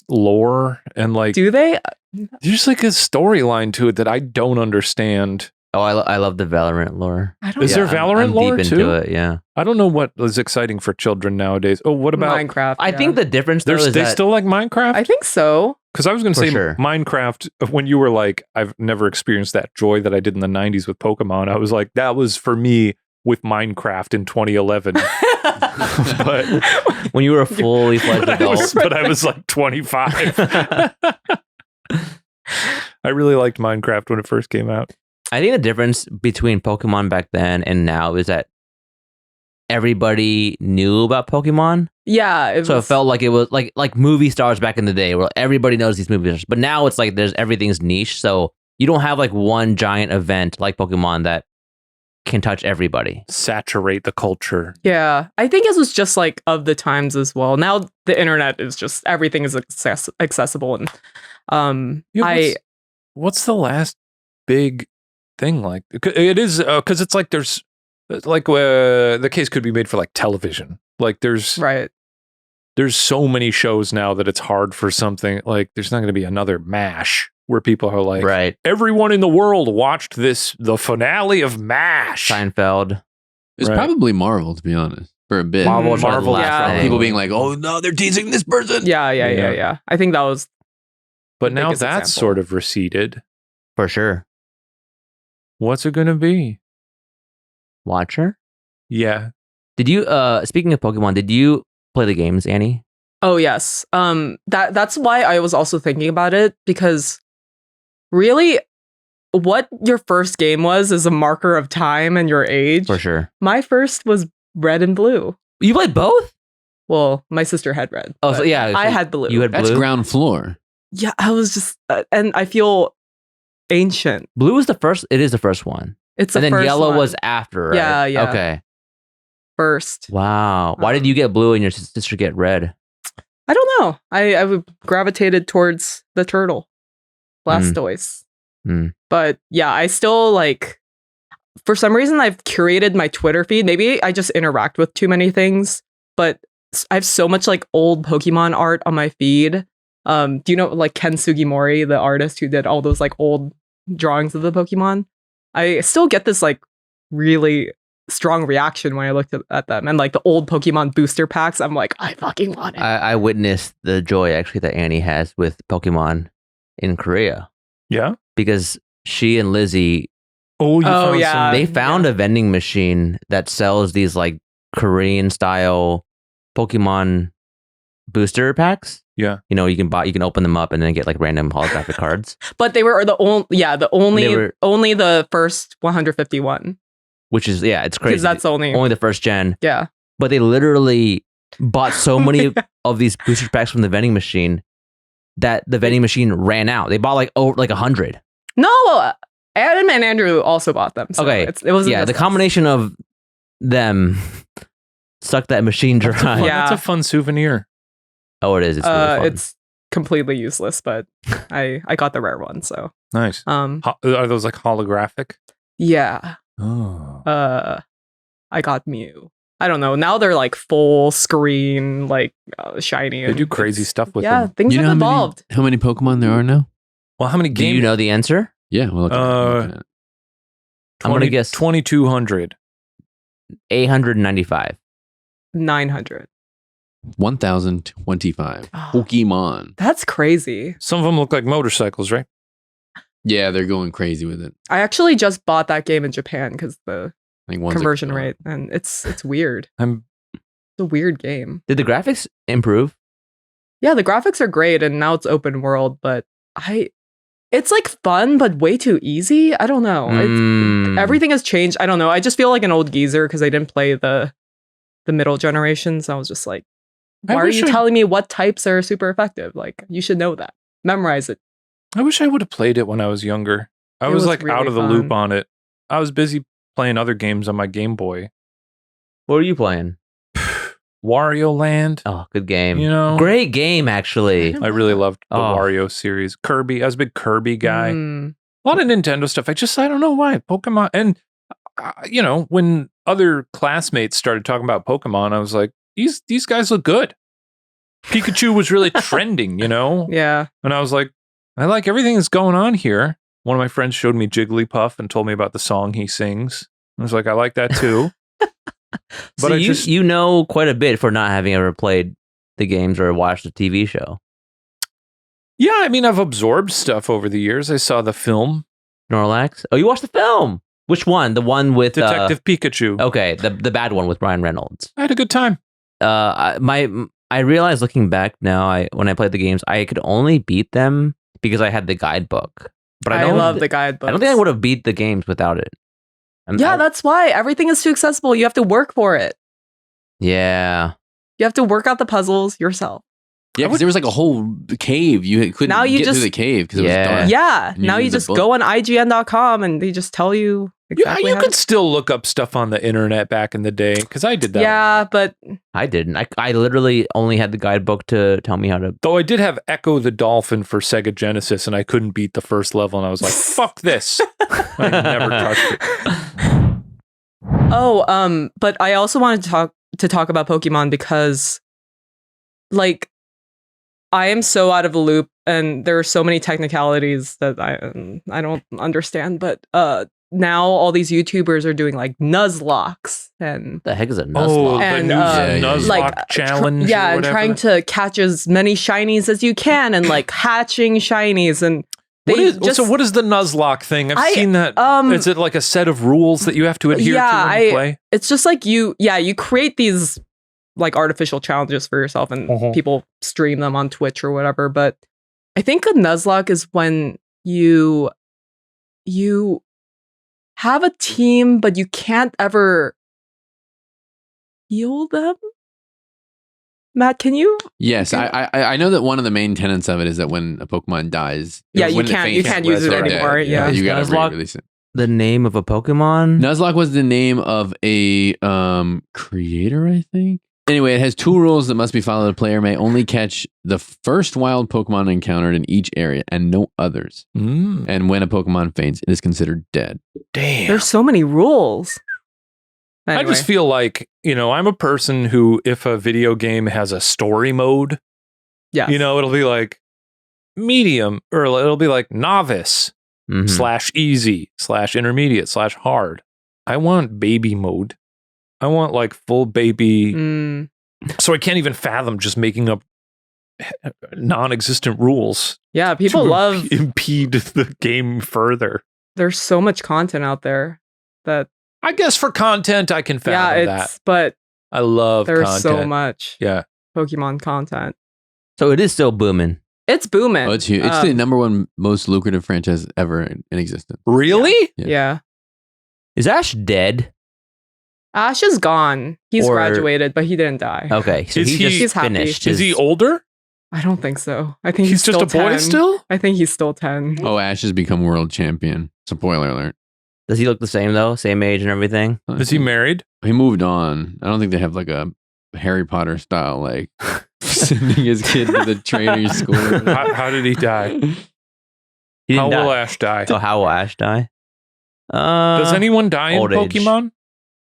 lore and like Do they? there's just like a storyline to it that I don't understand. Oh, I love the Valorant lore. I don't Is there know. Valorant I'm lore deep into too? it, yeah. I don't know what is exciting for children nowadays. Oh, what about Minecraft? I yeah. think the difference though there's is they that still like Minecraft? I think so. Because I was going to For say sure. Minecraft when you were like, I've never experienced that joy that I did in the 90s with Pokemon. I was like, that was for me with Minecraft in 2011. but when you were a fully fledged adult. but I was like 25. I really liked Minecraft when it first came out. I think the difference between Pokemon back then and now is that everybody knew about Pokemon. Yeah. So it felt like it was like movie stars back in the day where everybody knows these movie stars. But now it's like everything's niche. So you don't have like one giant event like Pokemon that can touch everybody. Saturate the culture. Yeah. I think it was just like of the times as well. Now the internet is just, everything is accessible. And Yeah, what's the last big thing like? It is because it's like there's like the case could be made for like television. Like there's so many shows now that it's hard for something like there's not going to be another MASH where people are like, Right. everyone in the world watched the finale of MASH. Seinfeld. It's Right. probably Marvel, to be honest, for a bit. Marvel was Marvel, the last yeah. thing. People being like, "Oh no, they're teasing this person." Yeah. I think that was But now biggest that's example. sort of receded. For sure. What's it going to be? Watcher. Yeah. Did you speaking of Pokemon, did you play the games, Annie? Oh yes. That's why I was also thinking about it, because really what your first game was is a marker of time and your age. For sure. My first was Red and Blue. You played both? Well, my sister had Red. Oh, so but yeah. I so had Blue. You had That's blue. ground floor. Yeah, I was just and I feel ancient. Blue was the first. It is the first one. It's the And then first yellow one. was after, right? Yeah, yeah. Okay. first. Wow. Why did you get blue and your sister get red? I don't know. I gravitated towards the turtle, Blastoise. Mm. But yeah, I still like. For some reason, I've curated my Twitter feed. Maybe I just interact with too many things, but I have so much like old Pokemon art on my feed. Do you know like Ken Sugimori, the artist who did all those like old drawings of the Pokemon? I still get this like really strong reaction when I looked at them, and like the old Pokemon booster packs. I'm like, I fucking want it. I witnessed the joy actually that Annie has with Pokemon in Korea Yeah. because she and Lizzie, Oh, yeah. they found a vending machine that sells these like Korean style Pokemon booster packs. Yeah. You know, you can open them up and then get like random holographic cards, But they were the only, They were- only the first 151. which is, yeah, it's crazy. Because that's only only the first gen. yeah. But they literally bought so many of these booster packs from the vending machine that the vending machine ran out. They bought like 100. No, Adam and Andrew also bought them. So Okay. it wasn't Yeah, just the us. combination of them sucked that machine dry. Yeah. That's a fun souvenir. Oh, it is. It's really fun. It's completely useless, but I got the rare one. So Nice. are Are those like holographic? yeah, Oh. I got Mew. I don't know. Now they're like full screen, like shiny. They do crazy stuff with yeah, them. things You know have evolved. how many Pokemon there are now? Well, how many Do games? you know the answer? Yeah, well, looking at it. I'm gonna guess 2,200. 895. 900. 1,025 Pokemon. That's crazy. Some of them look like motorcycles, right? Yeah, they're going crazy with it. I actually just bought that game in Japan because the I think one's conversion rate, and it's weird. I'm It's a weird game. Did the graphics improve? Yeah, the graphics are great, and now it's open world, but it's like fun, but way too easy. I don't know. Everything has changed. I don't know. I just feel like an old geezer because I didn't play the middle generations. I was just like, why are you telling me what types are super effective? Like, you should know that. Memorize it. I wish I would have played it when I was younger. I It was was like out really of the loop fun. on it. I was busy playing other games on my Game Boy. What are you playing? Wario Land. Oh, good game. You know? Great game, actually. I really loved the Oh. Wario series. Kirby. I was a big Kirby guy. Mm. A lot of Nintendo stuff. I don't know why. Pokemon. And, when other classmates started talking about Pokemon, I was like, these guys look good. Pikachu was really trending, Yeah. And I was like, I like everything that's going on here. One of my friends showed me Jigglypuff and told me about the song he sings. I was like, I like that too. So you know quite a bit for not having ever played the games or watched the TV show. Yeah, I mean, I've absorbed stuff over the years. I saw the film Snorlax? Oh, you watched the film. Which one? The one with Detective Pikachu. Okay, the bad one with Ryan Reynolds. I had a good time. I realized looking back now, when I played the games, I could only beat them because I had the guidebook. But I love the guidebook. I don't think I would have beat the games without it. That's why everything is too accessible. You have to work for it. Yeah. You have to work out the puzzles yourself. Yeah, because there was like a whole cave. You couldn't Now you get just- through the cave because it Yeah. was dark. Yeah. And you Now you need the just book. go on IGN.com and they just tell you exactly Yeah, you how could to- still look up stuff on the internet back in the day because I did that. Yeah, but I didn't. I literally only had the guidebook to tell me how to. Though I did have Echo the Dolphin for Sega Genesis, and I couldn't beat the first level, and I was like, "Fuck this!" I never touched it. but I also wanted to talk about Pokemon because, like, I am so out of the loop, and there are so many technicalities that I don't understand. But now all these YouTubers are doing like Nuzlocks and The heck is a Oh, Nuzlocke? the And, new Nuzlocke like challenge. yeah, or and whatever. trying to catch as many shinies as you can, and like hatching shinies, and What is the Nuzlocke thing? I've seen that. Is it like a set of rules that you have to adhere to when you play? It's just like you create these like artificial challenges for yourself, and people stream them on Twitch or whatever. But I think a Nuzlocke is when you have a team, but you can't ever heal them. Matt, can you? Yes, I know that one of the main tenets of it is that when a Pokemon dies, Yeah, when you can't use it they're dead. anymore. Yeah. You gotta Nuzlocke? re-release it. The name of a Pokemon? Nuzlocke was the name of a creator, I think. Anyway, it has two rules that must be followed. The player may only catch the first wild Pokemon encountered in each area and no others. And when a Pokemon faints, it is considered dead. Damn. There's so many rules. I just feel like, I'm a person who, if a video game has a story mode, yes. it'll be like medium, or it'll be like novice / easy / intermediate / hard. I want baby mode. I want like full baby. So I can't even fathom just making up non-existent rules. Yeah, people to love impede the game further. There's so much content out there that I guess for content I can fathom that. But I love there's content. so much Yeah. Pokemon content. So it is still booming. It's booming. Oh, it's huge. It's the number one most lucrative franchise ever in existence. Really? Yeah. Is Ash dead? Ash is gone. He's Or- graduated, but he didn't die. Okay, so Is he he- just He's happy. finished. Is he his- older? I don't think so. I think He's just still a boy 10. still? I think he's still 10. Oh, Ash has become world champion. Spoiler alert. Does he look the same though? Same age and everything? Is he married? He moved on. I don't think they have like a Harry Potter style, like sending his kid to the training school. How did he die? He How didn't will die. Ash die? So how will Ash die? Does anyone die in old age. Pokemon?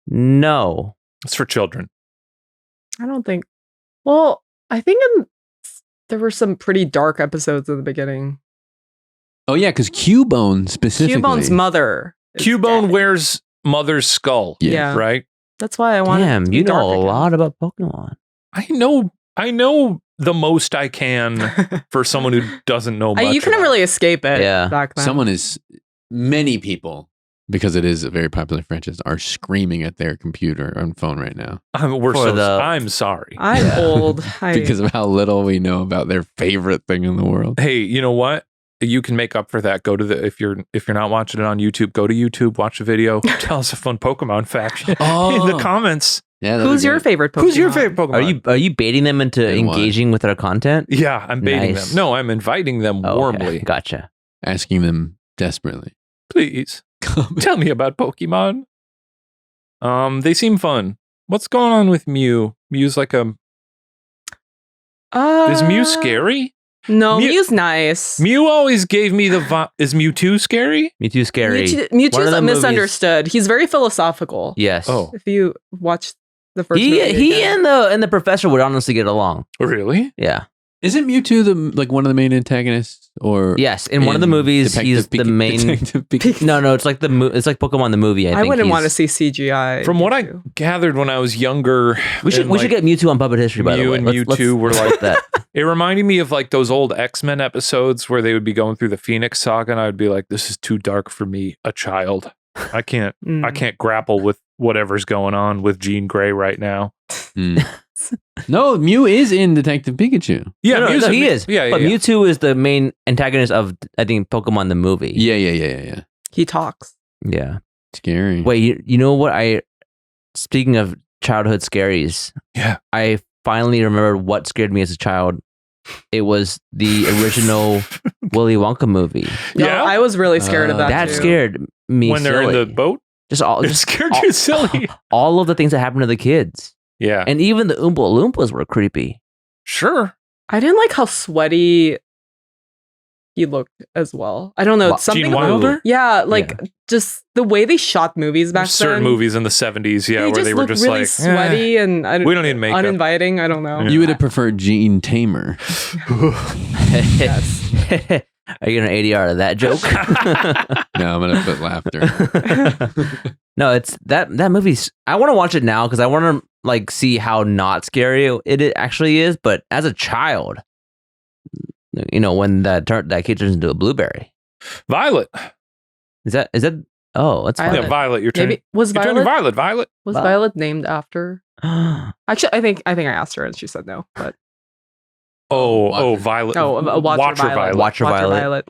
No. It's for children. I don't think. Well, I think there were some pretty dark episodes in the beginning. Oh yeah, because Cubone specifically. Cubone's mother. is Cubone dead. wears mother's skull. Yeah. Right? That's why I wanted. Damn, to be you know dark a again. lot about Pokemon. I know the most I can for someone who doesn't know much. You couldn't about really escape it. Yeah. Back then. Many people, because it is a very popular franchise, are screaming at their computer and phone right now I'm sorry. I'm Yeah. old. because of how little we know about their favorite thing in the world. Hey, you know what? You can make up for that. Go to if you're not watching it on YouTube, go to YouTube, watch the video, tell us a fun Pokemon fact in the comments. Yeah, that'd Who's be your great. favorite Pokemon? Who's your favorite Pokemon? Are you baiting them into And why? engaging with our content? Yeah, I'm baiting Nice. them. No, I'm inviting them Oh, okay. warmly. Gotcha. Asking them desperately. Please tell me about Pokemon. They seem fun. What's going on with Mew? Mew's like a. Is Mew scary? No, Mew- Mew's nice. Mew always gave me the. Is Mewtwo scary? Mewtwo scary. Mewtwo's One of the movies- misunderstood. He's very philosophical. Yes. Oh, If you watch the first movie He again. and the professor would honestly get along. really? Yeah. Isn't Mewtwo one of the main antagonists? Or Yes. In one of the movies, he's the main. Detective Pikachu? No, it's like it's like Pokemon the movie. I I think wouldn't he's- want to see CGI. From what I Mewtwo. gathered when I was younger, We should get Mewtwo on Puppet History. By the Mew way, and Let's- Mewtwo were let's like- that. It reminded me of like those old X-Men episodes where they would be going through the Phoenix Saga, and I would be like, "This is too dark for me, a child. I can't grapple with whatever's going on with Jean Grey right now." Hmm. No, Mew is in Detective Pikachu. Yeah, no, Mew's he is. Yeah, but yeah. Mewtwo is the main antagonist of I think Pokemon the movie. Yeah. He talks. Yeah. Scary. Wait, you know what? Speaking of childhood scaries, Yeah. I finally remembered what scared me as a child. It was the original Willy Wonka movie. No, Yeah? I was really scared of that. That too. scared me. When they're in silly. the boat, just all, it just scared all- you silly. all of the things that happened to the kids, Yeah, and even the Oompa Loompas were creepy. sure. I didn't like how sweaty he looked as well. I don't know. It's something Gene about- Wilder? Yeah, like just the way they shot movies back There's certain then. movies in the 70s, yeah, where they were looked just really like, sweaty and we don't need makeup. uninviting. I don't know. Yeah. You would have preferred Gene Tamer. Yes. Are you gonna ADR to that joke? No, I'm gonna put laughter. No, it's that movie's. I want to watch it now because I want to like see how not scary it actually is. But as a child, when that kid turns into a blueberry, Violet. is that? Oh, that's Violet. Yeah, fine. Violet. You're turning. Maybe was You're turning Violet Violet. was Wow. Violet named after? Actually, I think I asked her and she said no. But Oh, Violet. Watcher Violet. Watcher Violet.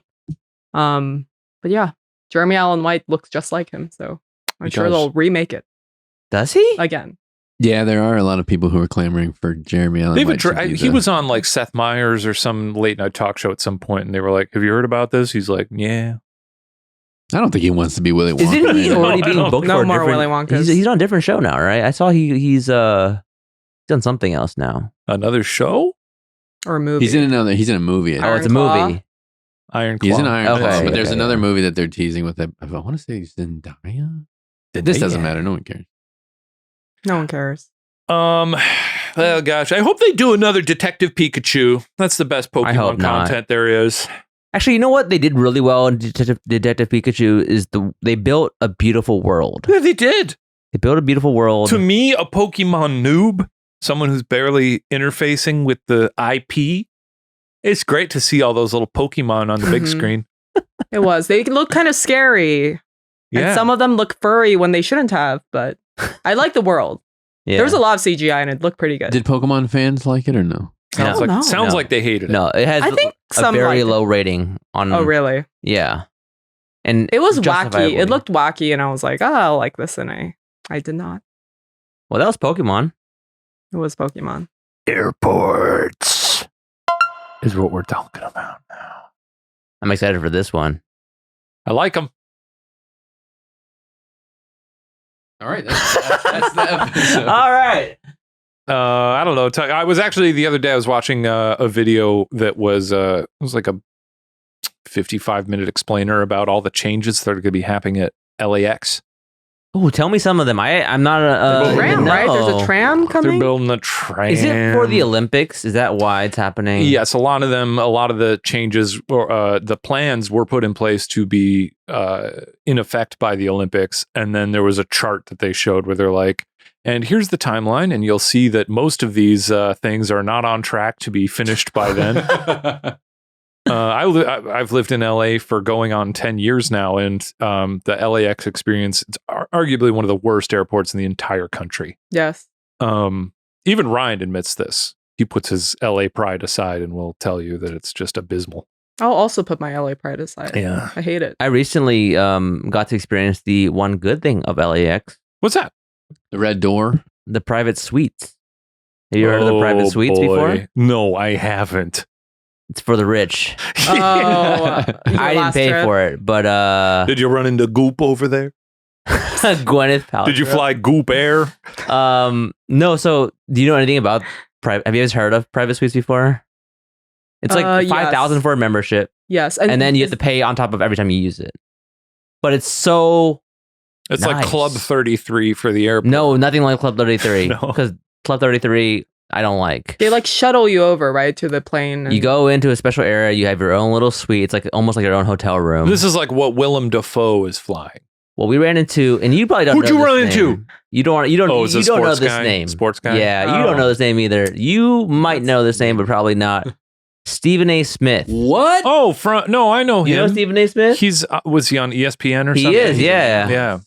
But yeah, Jeremy Allen White looks just like him, so I'm He sure does. they'll remake it Does he? again. Yeah, there are a lot of people who are clamoring for Jeremy Allen. They've White to be he the- was on like Seth Meyers or some late night talk show at some point, and they were like, "Have you heard about this?" He's like, "Yeah." I don't think he wants to be Willy Wonka. Isn't he man. already I being don't- booked no for a more different? Willy Wonkas. He's on a different show now, right? I saw he's done something else now. Another show? Or a movie. He's in a movie. I Oh, Iron it's a Claw? movie. Iron Claw. He's in Iron Okay, Claw, but there's okay, another yeah. movie that they're teasing with. I want to say Zendaya. This doesn't matter. No one cares. No one cares. Oh gosh, I hope they do another Detective Pikachu. That's the best I hope Pokemon not. content there is. Actually, you know what they did really well in Detective Pikachu is they built a beautiful world. Yeah, they did. They built a beautiful world. To me, a Pokemon noob, someone who's barely interfacing with the IP, it's great to see all those little Pokemon on the big Mhm. screen. It was. They look kind of scary. Yeah. And some of them look furry when they shouldn't have, but I like the world. Yeah. There was a lot of CGI and it looked pretty good. Did Pokemon fans like it or no? Sounds I don't know. sounds No. like they hated it. No, it has I think a some very liked it. low rating on. Oh, really? Yeah, and It was wacky. justifiably. It looked wacky, and I was like, oh, I'll like this. And I did not. well. That was Pokemon. It was Pokemon. Airports is what we're talking about now. I'm excited for this one. I like them. All right, that's the episode. All right. I don't know. I was actually the other day. I was watching a video that was it was like a 55-minute explainer about all the changes that are going to be happening at LAX. Oh, tell me some of them. I'm not a Tram, right? There's a tram They're coming. building a tram. Is it for the Olympics? Is that why it's happening? Yes, a lot of the changes or the plans were put in place to be in effect by the Olympics. And then there was a chart that they showed where they're like, and here's the timeline. And you'll see that most of these things are not on track to be finished by then. I've lived in LA for going on 10 years now. And the LAX experience, it's arguably one of the worst airports in the entire country. Yes. Even Ryan admits this. He puts his LA pride aside and will tell you that it's just abysmal. I'll also put my LA pride aside. Yeah. I hate it. I recently got to experience the one good thing of LAX, What's that? The red door. the private suites. Have you heard of the private suites before? No, I haven't. It's for the rich. Oh, I didn't pay for it, but Did you run into Goop over there? Gwyneth Paltrow. Did you fly Goop Air? No. So, do you know anything about private? Have you guys heard of private suites before? It's like $5,000 yes. for a membership, Yes, and then you have to pay on top of every time you use it. But it's so It's like nice. Club 33 for the airport. No, nothing like Club 33. No. Because Club 33, I don't like. They like shuttle you over, right, to the plane. And You go into a special area, you have your own little suite. It's like almost like your own hotel room. This is like what Willem Dafoe is flying. Well, we ran into, and you probably don't Who'd know you this run name. into? You don't Oh, is you it don't know sports this guy? name. Sports guy? Yeah, you don't know this name either. You might know this name, but probably not. Stephen A. Smith. What? Oh, no, I know him. You know Stephen A. Smith? He's was he on ESPN or He something? is, yeah. Yeah.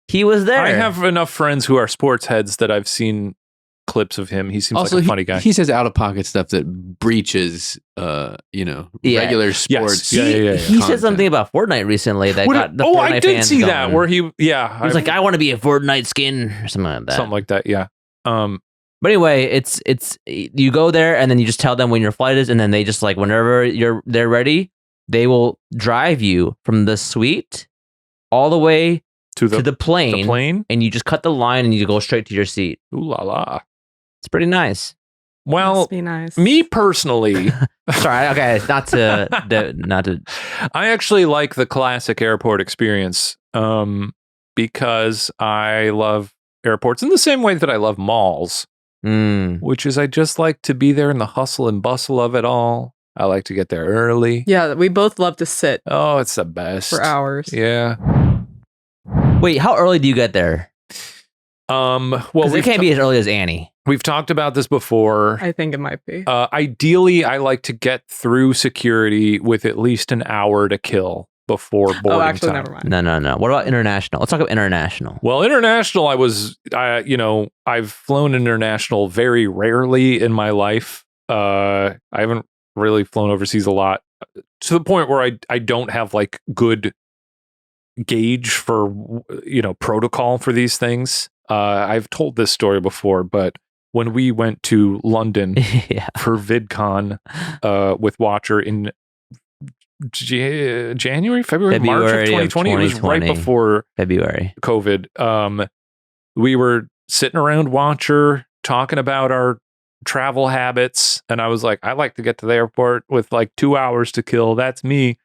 He was there. I have enough friends who are sports heads that I've seen clips of him. He seems Also, like a funny guy. He says out of pocket stuff that breaches, Yeah. regular sports. Yeah. He said content. something about Fortnite recently that What- got the oh, Fortnite I did fans see going. that where he He was like, I want to be a Fortnite skin or something like that. something like that. Yeah. But anyway, it's you go there and then you just tell them when your flight is, and then they just like whenever they're ready, they will drive you from the suite all the way to to the plane, the plane. and you just cut the line and you go straight to your seat. Ooh la la. It's pretty nice. Well, must be nice. me personally, Sorry, okay, not to. I actually like the classic airport experience because I love airports in the same way that I love malls, which is I just like to be there in the hustle and bustle of it all. I like to get there early. Yeah, we both love to sit Oh, it's the best. for hours. Yeah. Wait, how early do you get there? Well, Because it can't be as early as Annie. we've talked about this before. I think it might be. Ideally, I like to get through security with at least an hour to kill before boarding Oh, actually, time. never mind. No. What about international? Let's talk about international. Well, international, I've flown international very rarely in my life. I haven't really flown overseas a lot to the point where I don't have like good gauge for, protocol for these things. I've told this story before, but when we went to London Yeah. for VidCon with Watcher in January, February, March of February of 2020, it was right 2020. before February. COVID. We were sitting around Watcher talking about our travel habits, and I was like, I like to get to the airport with like 2 hours to kill. That's me.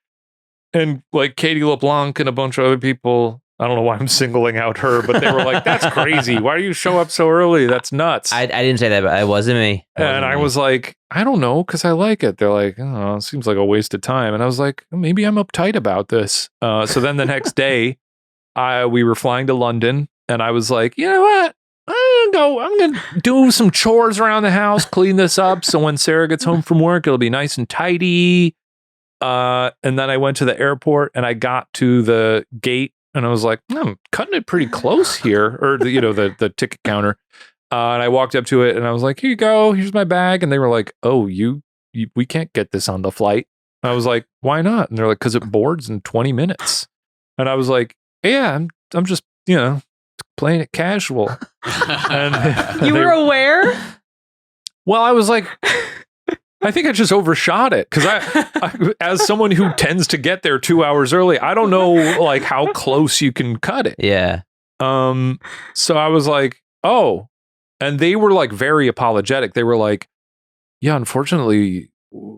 And like Katie LeBlanc and a bunch of other people, I don't know why I'm singling out her, but they were like, that's crazy. Why do you show up so early? That's nuts. I didn't say that, but it wasn't me. And I was like, I don't know, because I like it. They're like, oh, it seems like a waste of time. And I was like, maybe I'm uptight about this. So then the next day, we were flying to London, and I was like, you know what? I'm gonna do some chores around the house, clean this up, so when Sarah gets home from work, it'll be nice and tidy. And then I went to the airport, and I got to the gate, and I was like, I'm cutting it pretty close here, or the ticket counter. And I walked up to it, and I was like, here you go, here's my bag. And they were like, oh, we can't get this on the flight. And I was like, why not? And they're like, because it boards in 20 minutes. And I was like, yeah, I'm just, playing it casual. And You were aware? well, I was like, I think I just overshot it because I, as someone who tends to get there 2 hours early, I don't know like how close you can cut it. Yeah. So I was like, oh, and they were like very apologetic. They were like, yeah, unfortunately,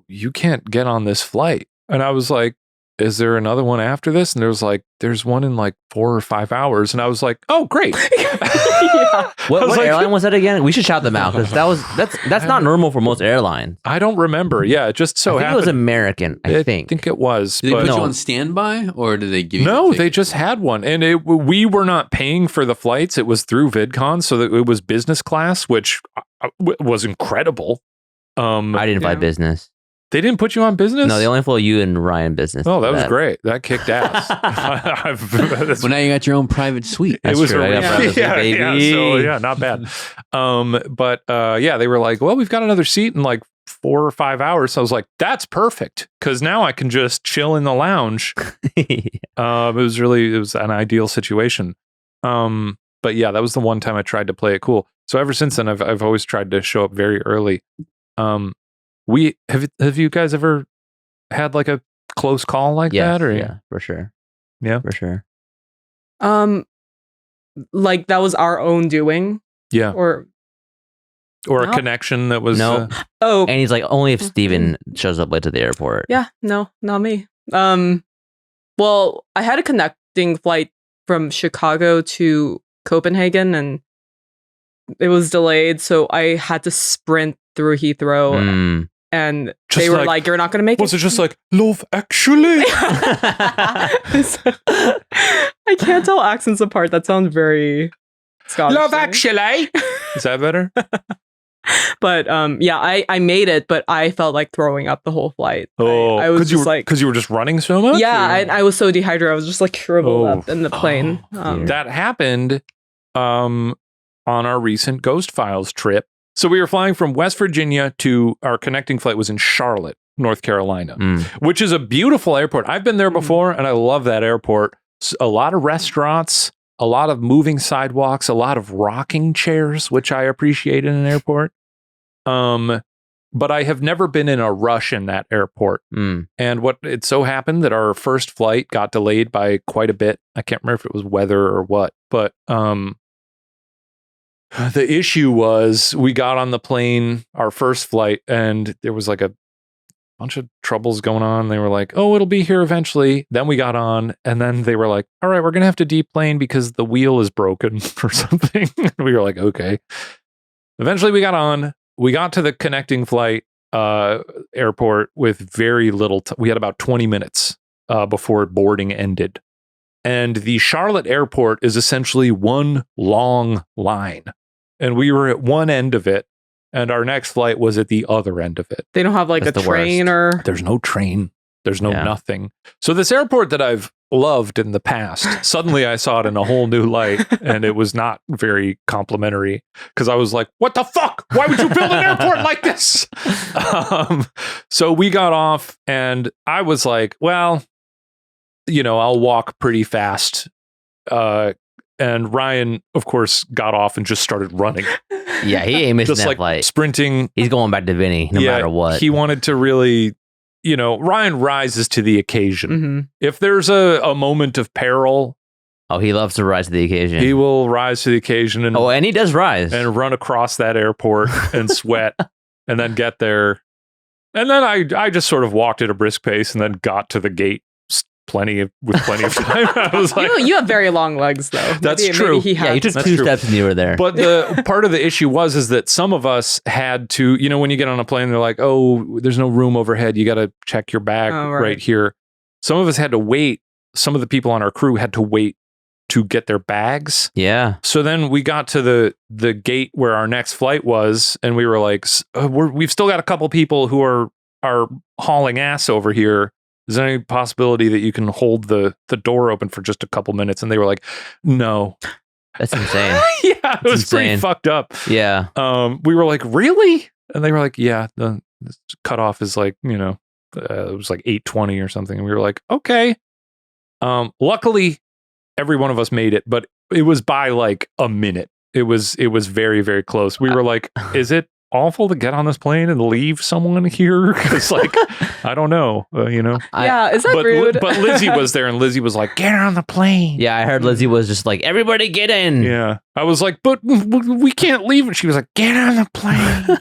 you can't get on this flight. And I was like, is there another one after this? And there was like, there's one in like 4 or 5 hours. And I was like, oh, great. Yeah. What airline was that again? We should shout them out because that's not normal for most airlines. I don't remember. Yeah, it just so I think happened. it was American. I think it was. Did they put but you on standby or did they give you no, a they ticket? just had one. And we were not paying for the flights. It was through VidCon. So that it was business class, which was incredible. I didn't fly Yeah. business. They didn't put you on business? No, they only flew you and Ryan business. Oh, that for was great. That kicked ass. Well, now you got your own private suite. That's it was true. I got brothers, baby. So yeah, not bad. But they were like, well, we've got another seat in like 4 or 5 hours. So I was like, that's perfect because now I can just chill in the lounge. It was an ideal situation. But yeah, that was the one time I tried to play it cool. So ever since then, I've always tried to show up very early. Have you guys ever had like a close call like Yes, that? Or yeah, for sure. Yeah? For sure. Like that was our own doing, Yeah. or Or No. a connection that was No. oh And he's like, only if Steven shows up late to the airport. yeah, no, not me. Well, I had a connecting flight from Chicago to Copenhagen, and it was delayed, so I had to sprint through Heathrow. Mm. And Just they were like- like, "You're not going to make was it." it just like Love Actually? I can't tell accents apart. That sounds very Scottish. to me. Actually. Is that better? But yeah, I made it, but I felt like throwing up the whole flight. I was just like, because you were just running so much. yeah, or- I was so dehydrated. I was just like shriveled Oh. up in the plane. dear. That happened on our recent Ghost Files trip. So we were flying from West Virginia to our connecting flight was in Charlotte, North Carolina, Mm. which is a beautiful airport. I've been there before and I love that airport. A lot of restaurants, a lot of moving sidewalks, a lot of rocking chairs, which I appreciate in an airport. But I have never been in a rush in that airport. Mm. And what it so happened that our first flight got delayed by quite a bit. I can't remember if it was weather or what, but the issue was we got on the plane, our first flight, and there was like a bunch of troubles going on. They were like, oh, it'll be here eventually. Then we got on, and then they were like, all right, we're going to have to deplane because the wheel is broken or something. We were like, okay. Eventually we got on. We got to the connecting flight airport with very little we had about 20 minutes before boarding ended. And the Charlotte airport is essentially one long line. And we were at one end of it, and our next flight was at the other end of it. They don't have like That's a the worst. train or There's no train. There's no Yeah. nothing. So this airport that I've loved in the past, suddenly I saw it in a whole new light, and it was not very complimentary because I was like, what the fuck? Why would you build an airport like this? So we got off, and I was like, well, I'll walk pretty fast. And Ryan, of course, got off and just started running. Yeah, he ain't missing Just that like flight. sprinting. He's going back to Vinny no matter what. He wanted to really, Ryan rises to the occasion. Mhm. If there's a moment of peril, Oh, he loves to rise to the occasion. he will rise to the occasion and, and he does rise. and run across that airport and sweat and then get there. And then I just sort of walked at a brisk pace and then got to the gate with plenty of time. I was like, you have very long legs though. That's Maybe true. he yeah, you took That's 2 true. steps and you were there. but the part of the issue is that some of us had to, when you get on a plane, they're like, oh, there's no room overhead. You got to check your bag Oh, right. right. here. Some of us had to wait. Some of the people on our crew had to wait to get their bags. yeah. So then we got to the gate where our next flight was, and we were like, we've still got a couple people who are hauling ass over here. Is there any possibility that you can hold the door open for just a couple minutes? And they were like, no. That's insane. Yeah, it was pretty insane. fucked up. Yeah. We were like, really? And they were like, yeah, the cutoff is like, it was like 8:20 or something. And we were like, okay. Luckily, every one of us made it, but it was by like a minute. It was very, very close. We were like, is it awful to get on this plane and leave someone here? Because like, I don't know, Yeah, is that But rude? but Lizzie was there, and Lizzie was like, get on the plane. Yeah, I heard Lizzie was just like, everybody get in. Yeah. I was like, but we can't leave. And she was like, get on the plane.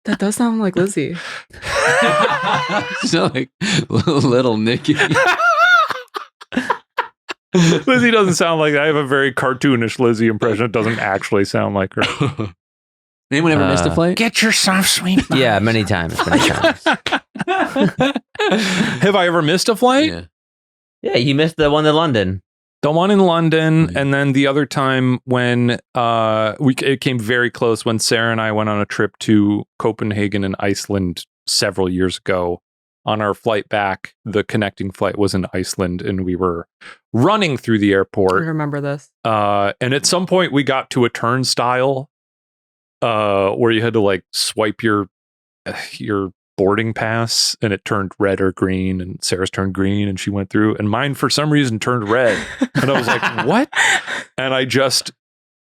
That does sound like Lizzie. So like little Nicky. Lizzie doesn't sound like. I have a very cartoonish Lizzie impression. It doesn't actually sound like her. Anyone ever missed a flight? Get your soft sweet. Yeah, many times. Many times. Have I ever missed a flight? Yeah. Yeah, you missed the one in London. The one in London, Yeah. and then the other time when it came very close when Sarah and I went on a trip to Copenhagen and Iceland several years ago. On our flight back, the connecting flight was in Iceland, and we were running through the I airport. remember this. And at some point, we got to a turnstile where you had to like swipe your boarding pass, and it turned red or green, and Sarah's turned green, and she went through, and mine for some reason turned red, and I was like, "What?" And I just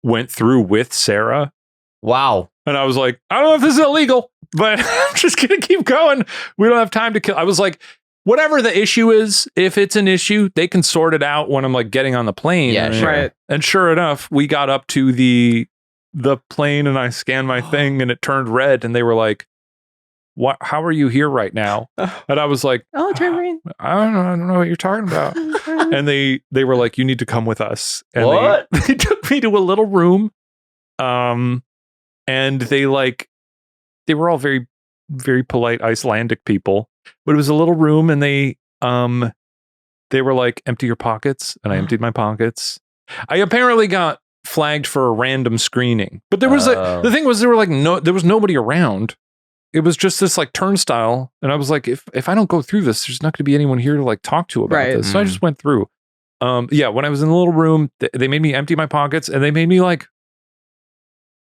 went through with Sarah, Wow. and I was like, "I don't know if this is illegal, but I'm just gonna keep going. We don't have time to kill." I was like, "Whatever the issue is, if it's an issue, they can sort it out when I'm like getting on the plane." Yeah, sure. Right. And sure enough, we got up to the plane, and I scanned my thing, and it turned red, and they were like, "What? How are you here right now?" And I was like, Oh, turn green. I don't know what you're talking about. And they were like, "You need to come with us." And What? They took me to a little room, and they were all very, very polite Icelandic people, but it was a little room, and they were like, "Empty your pockets," and I emptied my pockets. I apparently got flagged for a random screening, but there was the thing was there was nobody around. It was just this like turnstile, and I was like, if I don't go through this, there's not going to be anyone here to like talk to about Right. this. So I just went through. Yeah, when I was in the little room, they made me empty my pockets, and they made me like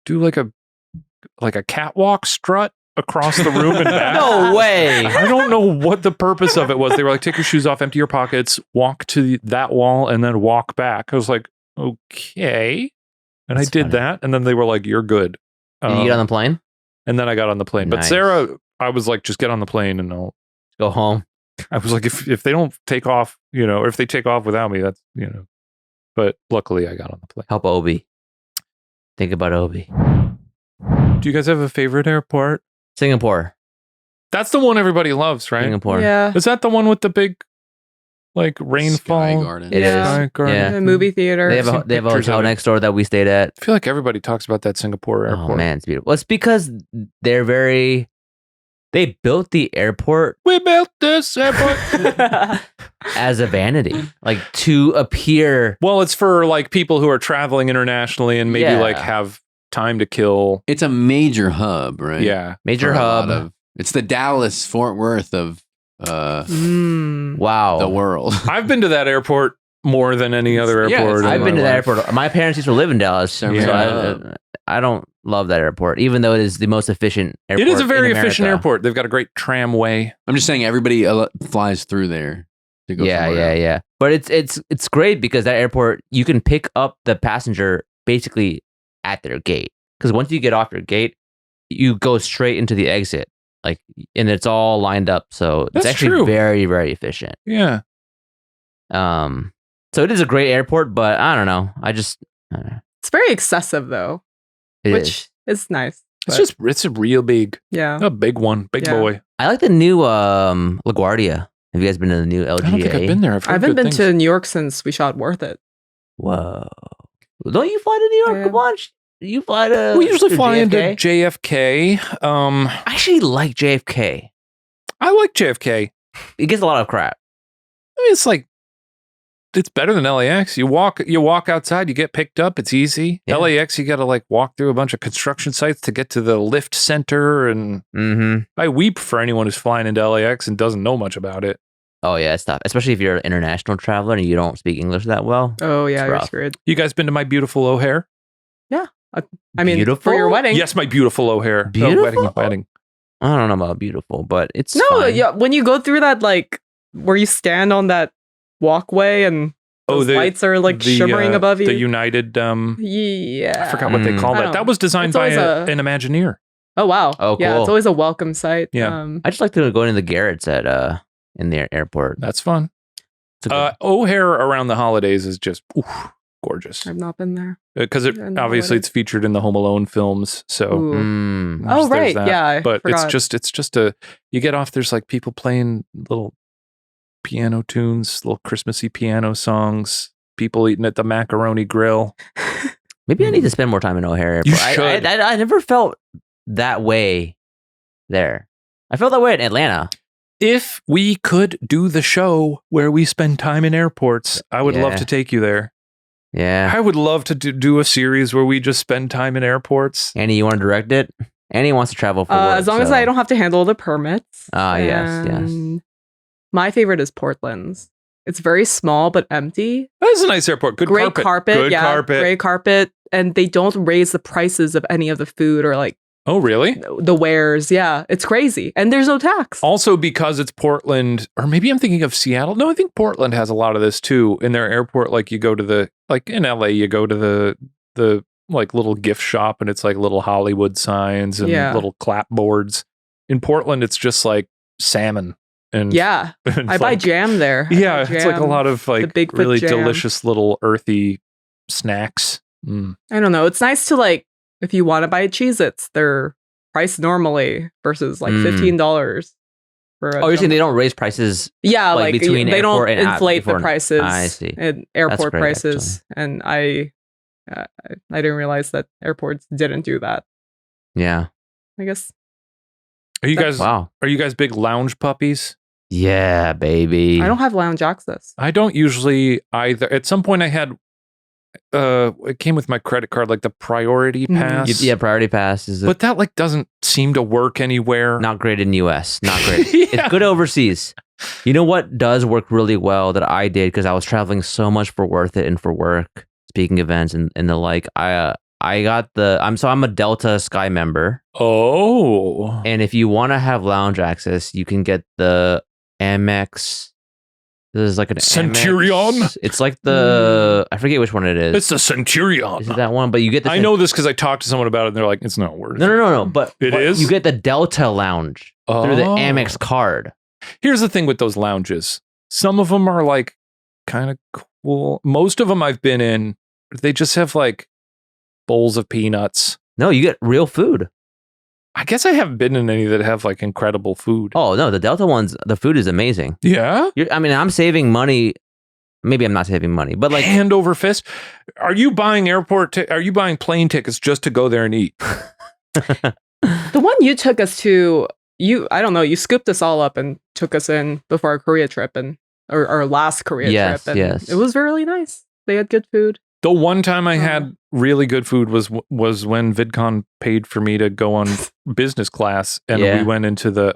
do like a catwalk strut across the room and back. No way. I don't know what the purpose of it was. They were like, "Take your shoes off, empty your pockets, walk to that wall, and then walk back." I was like, "Okay," and That's I did funny. that, and then they were like, "You're good." Did you get on the plane? And then I got on the plane. But Nice. Sarah, I was like, "Just get on the plane," and Go home. I was like, if they don't take off, or if they take off without me, that's But luckily, I got on the plane. Help Obi. Think about Obi. Do you guys have a favorite airport? Singapore. That's the one everybody loves, right? Singapore. Yeah. Is that the one with the big, like rainfall? Sky Garden. It Yeah. is. Sky Garden? Yeah. The movie theater. They have a pictures hotel of it. next door that we stayed at. I feel like everybody talks about that Singapore airport. Oh man, it's beautiful. Well, it's because they built the airport We built this airport. as a vanity, like to appear. Well, it's for like people who are traveling internationally and maybe Yeah. like have time to kill. It's a major hub, right? Yeah. Major For a lot hub. of- it's the Dallas Fort Worth of Mm. Wow. the world. I've been to that airport more than any other Yeah, airport. it's- in I've been my to that life. airport. My parents used to live in Dallas, so Yeah. I don't love that airport, even though it is the most efficient airport. It is a very in efficient America. airport. They've got a great tramway. I'm just saying everybody flies through there to go Yeah, somewhere else. yeah. But it's great because that airport you can pick up the passenger basically at their gate. Because once you get off your gate, you go straight into the exit, and it's all lined up. So That's it's actually true. very, very efficient. Yeah. So it is a great airport, but I don't know. I don't know. It's very excessive though, It which is. is nice. It's but a real big, yeah. a big one, big Yeah. boy. I like the new LaGuardia. Have you guys been to the new LGA? I don't think I've been there. I've heard I haven't good been things. to New York since we shot Worth It. Whoa! Don't you fly to New York Yeah. a bunch? You fly to. We usually to fly into JFK? JFK. I actually like JFK. I like JFK. It gets a lot of crap. I mean, it's better than LAX. You walk outside, you get picked up. It's easy. Yeah. LAX, you got to like walk through a bunch of construction sites to get to the lift center. And Mm-hmm. I weep for anyone who's flying into LAX and doesn't know much about it. Oh yeah, it's tough, especially if you're an international traveler and you don't speak English that well. Oh yeah, It's you're rough. screwed. You guys been to my beautiful O'Hare? I mean, Beautiful? for your wedding. Yes, my beautiful O'Hare. Beautiful? Wedding. I don't know about beautiful, but it's No, fine. yeah. When you go through that, like where you stand on that walkway and those lights are like shimmering above you. The United, yeah. I forgot what they Mm. call I that. don't That know. was designed It's by always an Imagineer. Oh wow. Oh, Yeah, cool. it's always a welcome sight. Yeah. I just like to go into the Garrett's at in the airport. That's fun. It's a good- O'Hare around the holidays is just, oof. gorgeous. I've not been there. Because I know obviously what it's featured in the Home Alone films. So Ooh. Mm. Oh, there's right. that. Yeah. I But forgot. it's just a, you get off, there's like people playing little piano tunes, little Christmassy piano songs, people eating at the macaroni grill. Maybe I need to spend more time in O'Hare Airport. You should. I never felt that way there. I felt that way in Atlanta. If we could do the show where we spend time in airports, I would love Yeah. to take you there. Yeah. I would love to do a series where we just spend time in airports. Annie, you want to direct it? Annie wants to travel for work. as long as so- I don't have to handle the permits. Yes. And my favorite is Portland's. It's very small but empty. That's a nice airport. Good Great carpet. Good carpet. Great carpet. And they don't raise the prices of any of the food or like Oh, really? the wares. Yeah, it's crazy. And there's no tax. Also, because it's Portland, or maybe I'm thinking of Seattle. No, I think Portland has a lot of this too. In their airport, like you go to the, like in LA, you go to the like little gift shop and it's like little Hollywood signs and Yeah. little clapboards. In Portland, it's just like salmon. And Yeah, and I buy like- jam there. I Yeah, buy it's like a jam. lot of like Bigfoot really jam. delicious little earthy snacks. Mm. I don't know. It's nice to like, if you want to buy Cheez-Its, they're priced normally versus like Mm. $15 for a Oh, you're saying jumbo. they don't raise prices? Yeah, like, like between they don't airport and inflate the before- prices. I see. And airport great, prices, and I didn't realize that airports didn't do that. Yeah. I guess Are you guys Wow. big lounge puppies? Yeah, baby. I don't have lounge access. I don't usually either. At some point I had it came with my credit card, like the priority Mhm. pass. Yeah, priority pass is But that like doesn't seem to work anywhere. not great in US. Not great. Yeah. It's good overseas. You know what does work really well that I did because I was traveling so much for Worth It and for work, speaking events and the like. I got I'm a Delta Sky member, Oh. and if you want to have lounge access, you can get the Amex. There's like an Centurion? Amex. It's like the I forget which one it is. It's the Centurion. Is it that one? But you get the I know this because I talked to someone about it and they're like, it's not worth it. No. But It but is? You get the Delta Lounge through the Oh. Amex card. Here's the thing with those lounges. Some of them are like kind of cool. Most of them I've been in, they just have like bowls of peanuts. No, you get real food. I guess I haven't been in any that have like incredible food. Oh no, the Delta ones, the food is amazing. Yeah? I mean, I'm saving money. Maybe I'm not saving money, but like, Hand over fist. Are you buying are you buying plane tickets just to go there and eat? The one you took us to, I don't know, you scooped us all up and took us in before our Korea trip or our last Korea Yes, trip. And yes. it was really nice. They had good food. The one time I had really good food was when VidCon paid for me to go on business class and Yeah. we went into the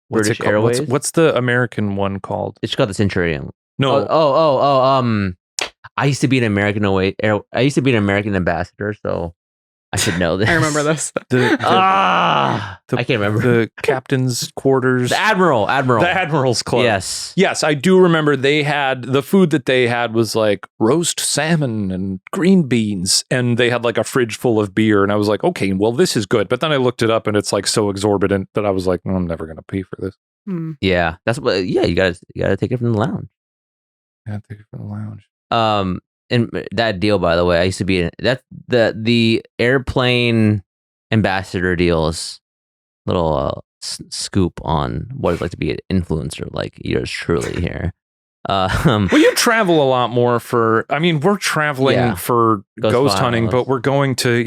what's British it called? Airways? What's the American one called? it's called the Centurion. No. I used to be an American I used to be an American ambassador, so I should know this. I remember this. the I can't remember. the captain's quarters. The Admiral. The Admiral's Club. Yes. Yes, I do remember they had the food that they had was like roast salmon and green beans, and they had like a fridge full of beer. And I was like, okay, well, this is good. But then I looked it up and it's like so exorbitant that I was like, I'm never going to pay for this. Hmm. Yeah. That's what. Yeah, you gotta take it from the lounge. I have to go for the lounge. And that deal, by the way, I used to be that's the airplane ambassador deals. Little scoop on what it's like to be an influencer, like yours truly here. Well, you travel a lot more we're traveling Yeah. for Ghost ghost hunting, Files. but we're going to,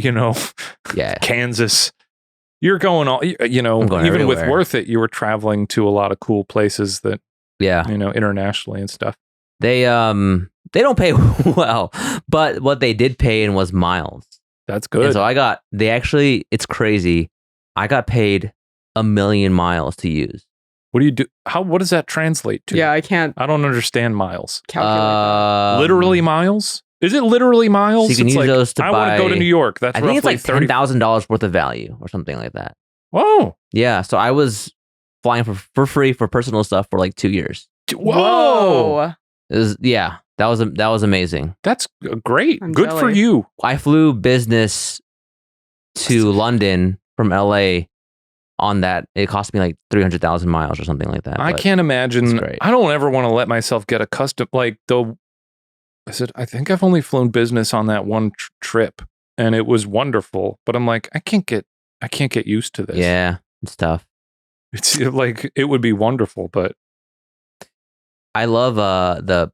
Yeah. Kansas. You're going all, I'm going even with everywhere. Worth It, you were traveling to a lot of cool places that, Yeah. internationally and stuff. They don't pay well, but what they did pay in was miles. That's And good. so it's crazy. I got paid 1 million miles to use. What do you do? What does that translate to? Yeah, I can't I don't understand miles. calculate that. Literally miles? Is it literally miles? So you can It's use like, those to I want to go to buy- New York. That's I think it's roughly like 30. $10,000 worth of value or something like that. Whoa. Yeah. So I was flying for free for personal stuff for like 2 years. Whoa. That was amazing. That's great. I'm Good for jelly. you. I flew business to London from LA on that. It cost me like 300,000 miles or something like that. I but can't it's imagine. great. I don't ever want to let myself get accustomed. Like I said, I think I've only flown business on that one trip, and it was wonderful. But I'm like, I can't get used to this. Yeah, it's tough. It's like it would be wonderful, but I love the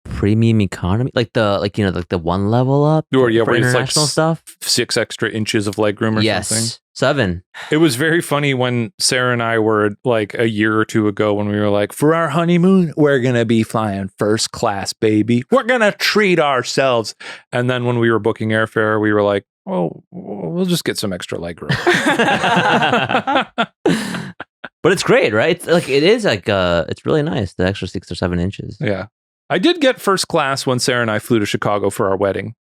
premium economy, like the one level up or yeah, for where it's like international stuff. 6 extra inches of legroom or Yes, something. 7. It was very funny when Sarah and I were like a year or two ago when we were like, for our honeymoon, we're going to be flying first class, baby. We're going to treat ourselves. And then when we were booking airfare, we were like, well, we'll just get some extra legroom. But it's great, right? It's really nice. The extra 6 or 7 inches. Yeah. I did get first class when Sarah and I flew to Chicago for our wedding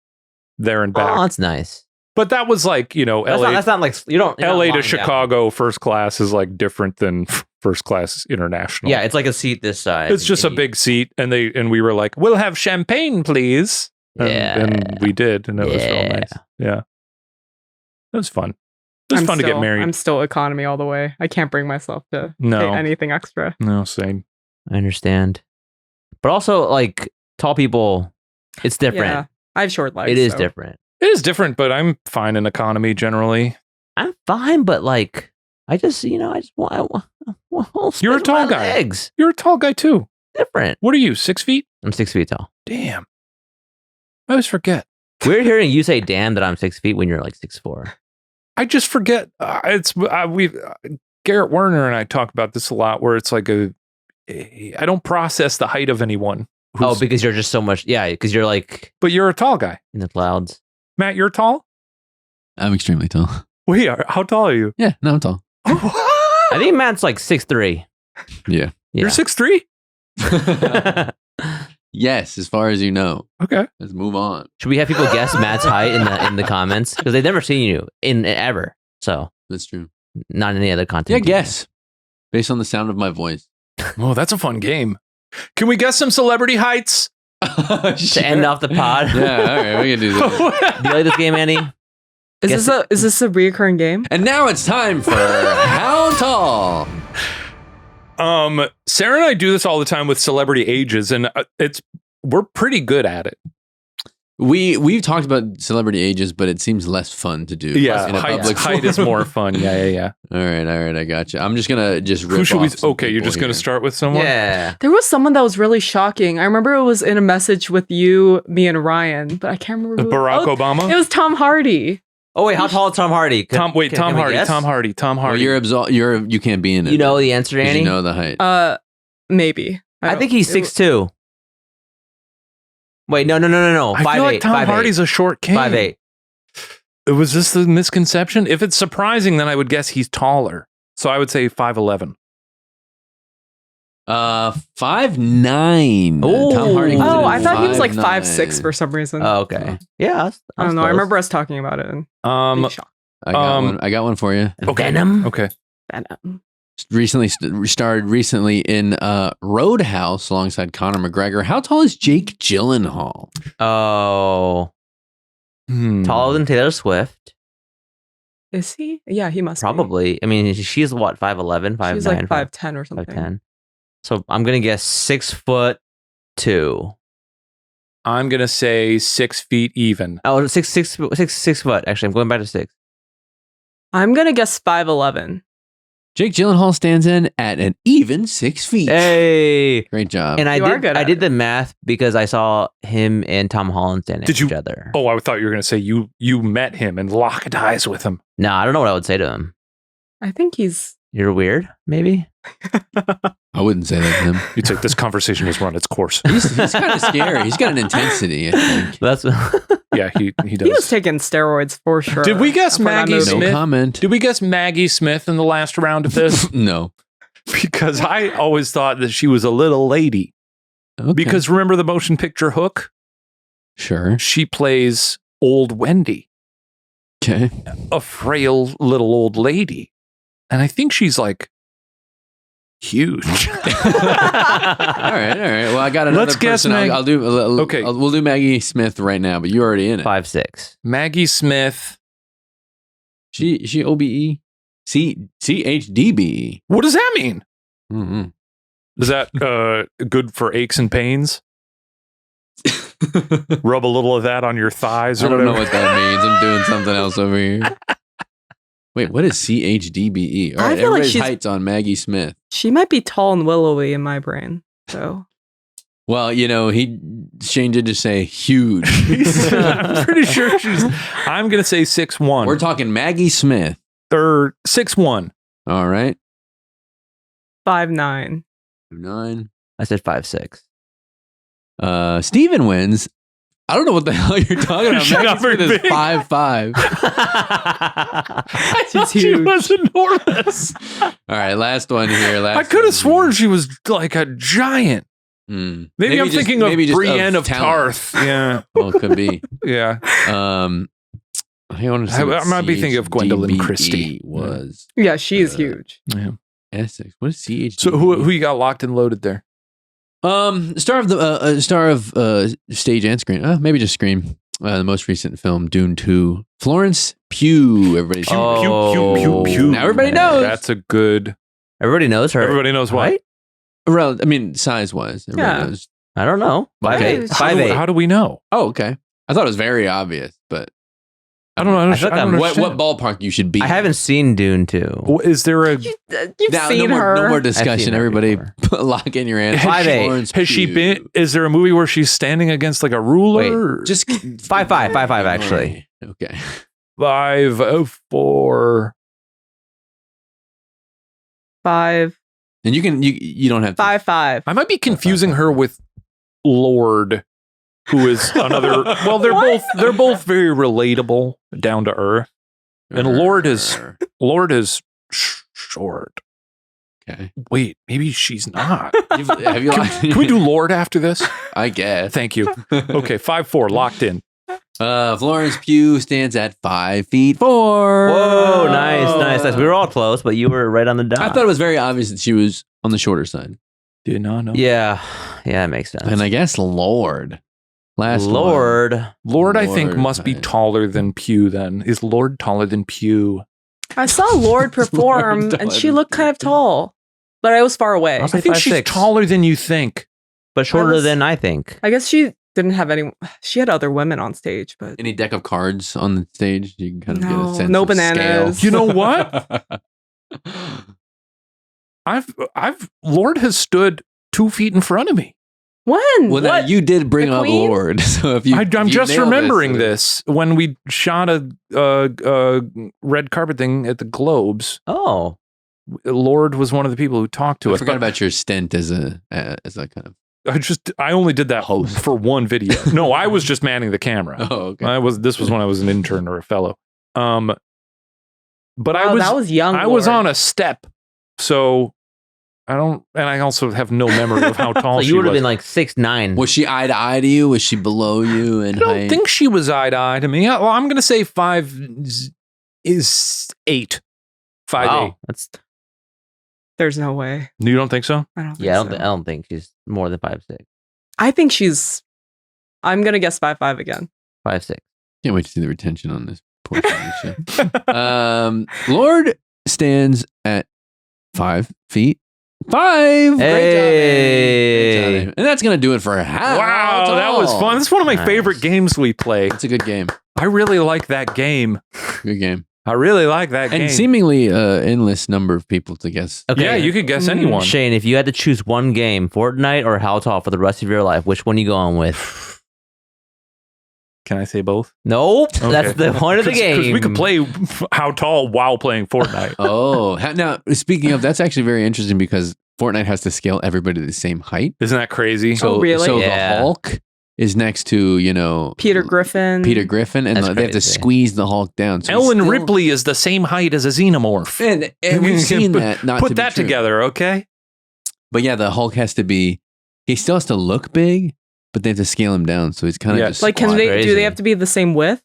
there and back. Oh, that's nice. But that was like, LA. That's not like you don't. you're not LA to lying down. Chicago first class is like different than first class international. Yeah, it's like a seat this size. It's just a big seat, and we were like, "We'll have champagne, please." And we did, and it was real nice. Yeah, it was fun. It was fun to get married. I'm still economy all the way. I can't bring myself to No. pay anything extra. No, same. I understand, but also like tall people, it's different. Yeah, I have short legs. It is so. different. It is different, but I'm fine in economy generally. I'm fine, but like I just want You're a tall guy. Legs. You're a tall guy too. Different. What are you? 6 feet? I'm 6 feet tall. Damn. I always forget. Weird hearing you say "damn" that I'm 6 feet when you're like 6'4". I just forget. Garrett Werner and I talk about this a lot, where it's like I don't process the height of anyone. Oh, because you're just so much. Yeah, because you're like But you're a tall guy. in the clouds. Matt, you're tall? I'm extremely tall. Wait, how tall are you? Yeah, no, I'm tall. I think Matt's like 6'3". Yeah. Yeah. You're 6'3"? Yes, as far as you know. Okay. Let's move on. Should we have people guess Matt's height in the comments because they've never seen you in ever? So That's true. not any other content. Yeah, guess. Based on the sound of my voice. Oh, that's a fun game. Can we guess some celebrity heights? To end off the pod. Yeah, all right, we can do that. Do you like this game, Annie? Is this a reoccurring game? And now it's time for How Tall? Sarah and I do this all the time with celebrity ages, and we're pretty good at it. We've talked about celebrity ages, but it seems less fun to do. Yeah, in a public height is more fun. Yeah. All right, I got you. I'm just gonna rip Who should we? off some Okay, you're people just gonna here. start with someone. Yeah. There was someone that was really shocking. I remember it was in a message with you, me, and Ryan, but I can't remember who. Barack Obama. It was Tom Hardy. Oh wait, how tall is Tom Hardy? Tom can we Hardy. guess? Tom Hardy. Well, you can't be in it. You know the answer, 'cause Annie? you know the height. Maybe. I think he's it was- 6'2". Wait, no. I 5'8". feel like Tom 5'8". Hardy's a short king. 5'8". Was this the misconception? If it's surprising, then I would guess he's taller. So I would say 5'11". 5'9". Oh. Tom Hardy. was Oh, in I thought he was like 5'9". 5'6" for some reason. Oh, okay. Yeah, I don't know. I remember us talking about it. And being shocked. I got one for you. Okay. Venom. Okay. Recently starred in Roadhouse alongside Conor McGregor. How tall is Jake Gyllenhaal? Oh, taller than Taylor Swift. Is he? Yeah, he must Probably. I mean, she's what, 5'11", 5'9"? She's like 5'10" or something. 5'10". So I'm gonna guess 6'2". I'm gonna say 6 feet even. Oh, 6 foot. Actually, I'm going back to 6. I'm gonna guess 5'11". Jake Gyllenhaal stands in at an even 6 feet. Hey, Great job. and You are good I at did it. the math because I saw him and Tom Holland standing Did next you- to each other. Oh, I thought you were gonna say you met him and locked eyes with him. No, I don't know what I would say to him. I think he's. You're weird, maybe. I wouldn't say that to him. You'd say this conversation has run its course. He's kind of scary. He's got an intensity, I think. That's Yeah, he He was does. taking steroids for sure. Did we guess for that Maggie movie. Smith? No comment. Did we guess Maggie Smith in the last round of this? No. Because I always thought that she was a little lady. Okay. Because remember the motion picture Hook? Sure. She plays old Wendy, Okay. a frail little old lady. And I think she's like huge. All right. Well, I got another Let's guess person. Mag- I'll do. Okay. We'll do Maggie Smith right now, but you're already in it. 5'6". Maggie Smith. She OBE. CHDBE. What does that mean? Mm-hmm. Is that good for aches and pains? Rub a little of that on your thighs or I don't know whatever. what that means. I'm doing something else over here. Wait, what is CHDBE? All I right, feel like everybody's she's- heights on Maggie Smith. She might be tall and willowy in my brain. So Well, Shane did just say huge. I'm pretty sure I'm going to say 6'1". We're talking Maggie Smith. Or 6'1". All right. 5'9". 9. I said 5'6". Steven wins. I don't know what the hell you're talking about. She's not Maggie Smith very is big. 5'5". I She's thought she huge. was enormous. All right, last one here. I could have sworn she was like a giant. Maybe I'm thinking of Brienne of Tarth. Yeah. Well, it could be. Yeah. I might be thinking of Gwendolyn CHDBE Christie. was yeah, she is huge. Yeah. Essex. What is CHD? So who you got locked and loaded there? Star of stage and screen. Maybe just screen. The most recent film, Dune 2. Florence Pugh. Everybody. Now everybody knows. That's a good. Everybody knows her. Everybody knows what. Right? I mean, size wise, everybody Yeah. knows. I don't know. Okay. 5'8". How do- 5'8". How do we know? Oh, okay. I thought it was very obvious, but I don't know. I feel like I'm- what ballpark you should be? I haven't seen Dune 2. Is there a? You've Now, seen no her. More, no more I've discussion. seen her Everybody, before. lock in your answer. 5'8". Florence Has she Pugh. been? Is there a movie where she's standing against like a ruler? Wait, Just 5'5", actually. Okay. 5'4". 5'5". And you don't have to. 5'5". I might be confusing her with Lord, who is another. Well, they're both very relatable, down to earth. And Lord is short. Okay. Wait, maybe she's not. Have you? Can we do Lord after this? I guess. Thank you. Okay, 5'4", locked in. Florence Pugh stands at 5'4". Whoa, nice. We were all close, but you were right on the dot. I thought it was very obvious that she was on the shorter side. Did not know. Yeah, it makes sense. And I guess Lord. Last one. Lord, I think, Lord, must be right. taller than Pew then. Is Lord taller than Pew? I saw Lord perform, and she looked kind of tall, but I was far away. I'll say I think she's 5'6". taller than you think. but shorter I was- than I think. I guess she didn't have any. She had other women on stage, but Any deck of cards on the stage? You can kind of get No, a sense no of bananas. scale. You know what? Lord has stood 2 feet in front of me. when? Well, now What? you did bring The up Queen? Lord, so if you, I'm you just nail remembering then- this when we shot a red carpet thing at the Globes. Oh, Lord was one of the people who talked to I us. forgot but about your stint as a kind of. I only did that Host. for one video. No, I was just manning the camera. Oh, okay. This was when I was an intern or a fellow. But Wow, that was young. I was Lord. on a step, so I don't, and I also have no memory of how tall so she you would have was. been like 6'9". Was she eye to eye to you? Was she below you in I don't height? think she was eye to eye to me. Well, I'm going to say 5 is 8. 5'8". Wow, that's There's no way. You don't think so? I don't. Think yeah. so. I don't think she's more than 5'6". I think she's. I'm gonna guess 5'5" again. 5'6". Can't wait to see the retention on this portion of the show. Lord stands at 5 feet. 5. Great job, Hey. Andy. Great job, Andy. And that's gonna do it for how Wow, that was tall? fun. This is one of my Nice. favorite games we play. It's a good game. I really like that game. Good game. I really like that game. And seemingly endless number of people to guess. Okay. Yeah, you could guess anyone. Shane, if you had to choose one game, Fortnite or How Tall for the rest of your life, which one are you going with? Can I say both? Nope. Okay. That's the point of the game. Because we could play How Tall while playing Fortnite. Oh, now speaking of, that's actually very interesting because Fortnite has to scale everybody to the same height. Isn't that crazy? Oh, really? So Yeah. the Hulk is next to, Peter Griffin. Peter Griffin, and That's they have to crazy. squeeze the Hulk down. So he's Ellen still- Ripley is the same height as a xenomorph. And we've seen that. Not to Put be that true. together, okay? But yeah, the Hulk has to be. He still has to look big, but they have to scale him down. So he's kind of Yeah. just Like, can squat. they? Crazy. Do they have to be the same width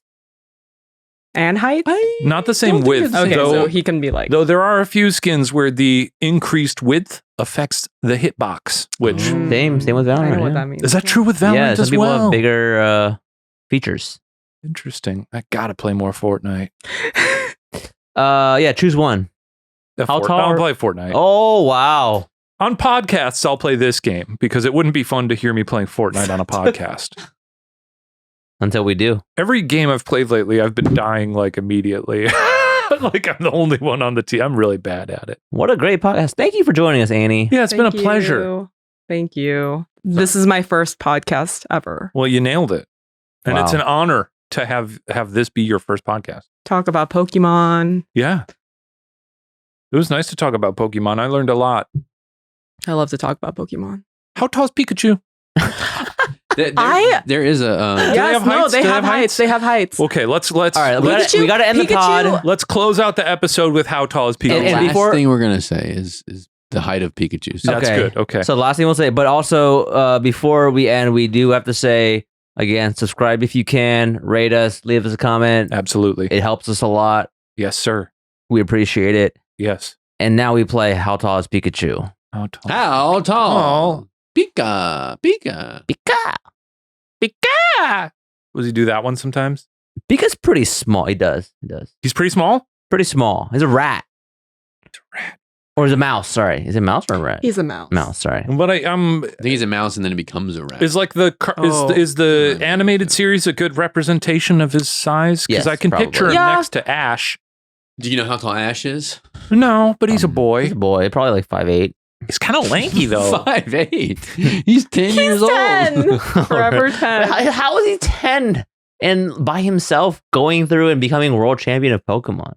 and height? Not the don't same think width, they're the Okay, same. though. so he can be like. Though there are a few skins where the increased width affects the hitbox, which Oh. Same with I Valorant. know what yeah. that means. is that true with Valorant Yeah, some as people well? have bigger features. Interesting. I gotta play more Fortnite. Yeah, choose one. How tall I'll are- play Fortnite. Oh, wow. On podcasts, I'll play this game because it wouldn't be fun to hear me playing Fortnite on a podcast. until we do. Every game I've played lately, I've been dying like immediately. Like I'm the only one on the team. I'm really bad at it. What a great podcast. Thank you for joining us, Annie. Yeah, it's been a Thank pleasure. you. Thank you. This is my first podcast ever. Well, you nailed it. And it's Wow. an honor to have this be your first podcast. Talk about Pokemon. Yeah. It was nice to talk about Pokemon. I learned a lot. I love to talk about Pokemon. How tall is Pikachu? There is a. they have heights? they Do they have have heights? heights. They have heights. Okay, let's All right, we got to end the pod. let's close out the episode with how tall is Pikachu. And the last before- thing we're gonna say is the height of Pikachu. So That's good. Okay. So the last thing we'll say, but also before we end, we do have to say, again, subscribe if you can, rate us, leave us a comment. Absolutely. It helps us a lot. Yes, sir. We appreciate it. Yes. And now we play How Tall is Pikachu? How tall? how tall? Pika, Pika. Pika. Pika! Does he do that one sometimes? Pika's pretty small. He does. He's pretty small? Pretty small. He's a rat. It's a rat. Or is it a mouse? Sorry. Is it a mouse or a rat? He's a mouse. Mouse, sorry. But I think he's a mouse, and then it becomes a rat. is like the Oh. is the animated series a good representation of his size? Because Yes, I can probably. picture him Yeah. next to Ash. Do you know how tall Ash is? No, but he's a boy. He's a boy. Probably like 5'8". He's kind of lanky though. 5'8". He's 10 years He's 10. old. Forever 10. How is he 10 and by himself going through and becoming world champion of Pokemon?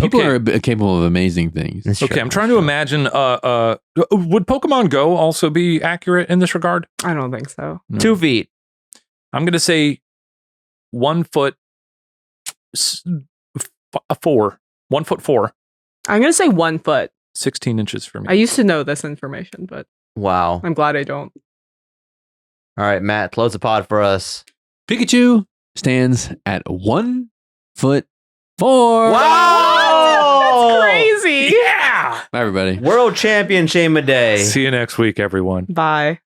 People Okay. are capable of amazing things. That's Okay, true. I'm trying to imagine. Would Pokemon Go also be accurate in this regard? I don't think so. 2 feet. I'm going to say 1 foot 4. 1 foot 4. I'm going to say 1 foot. 16 inches for me. I used to know this information, but Wow. I'm glad I don't. All right, Matt, close the pod for us. Pikachu stands at 1 foot 4. That's crazy. Yeah. Bye, everybody. World champion Shane Madej. See you next week, everyone. Bye.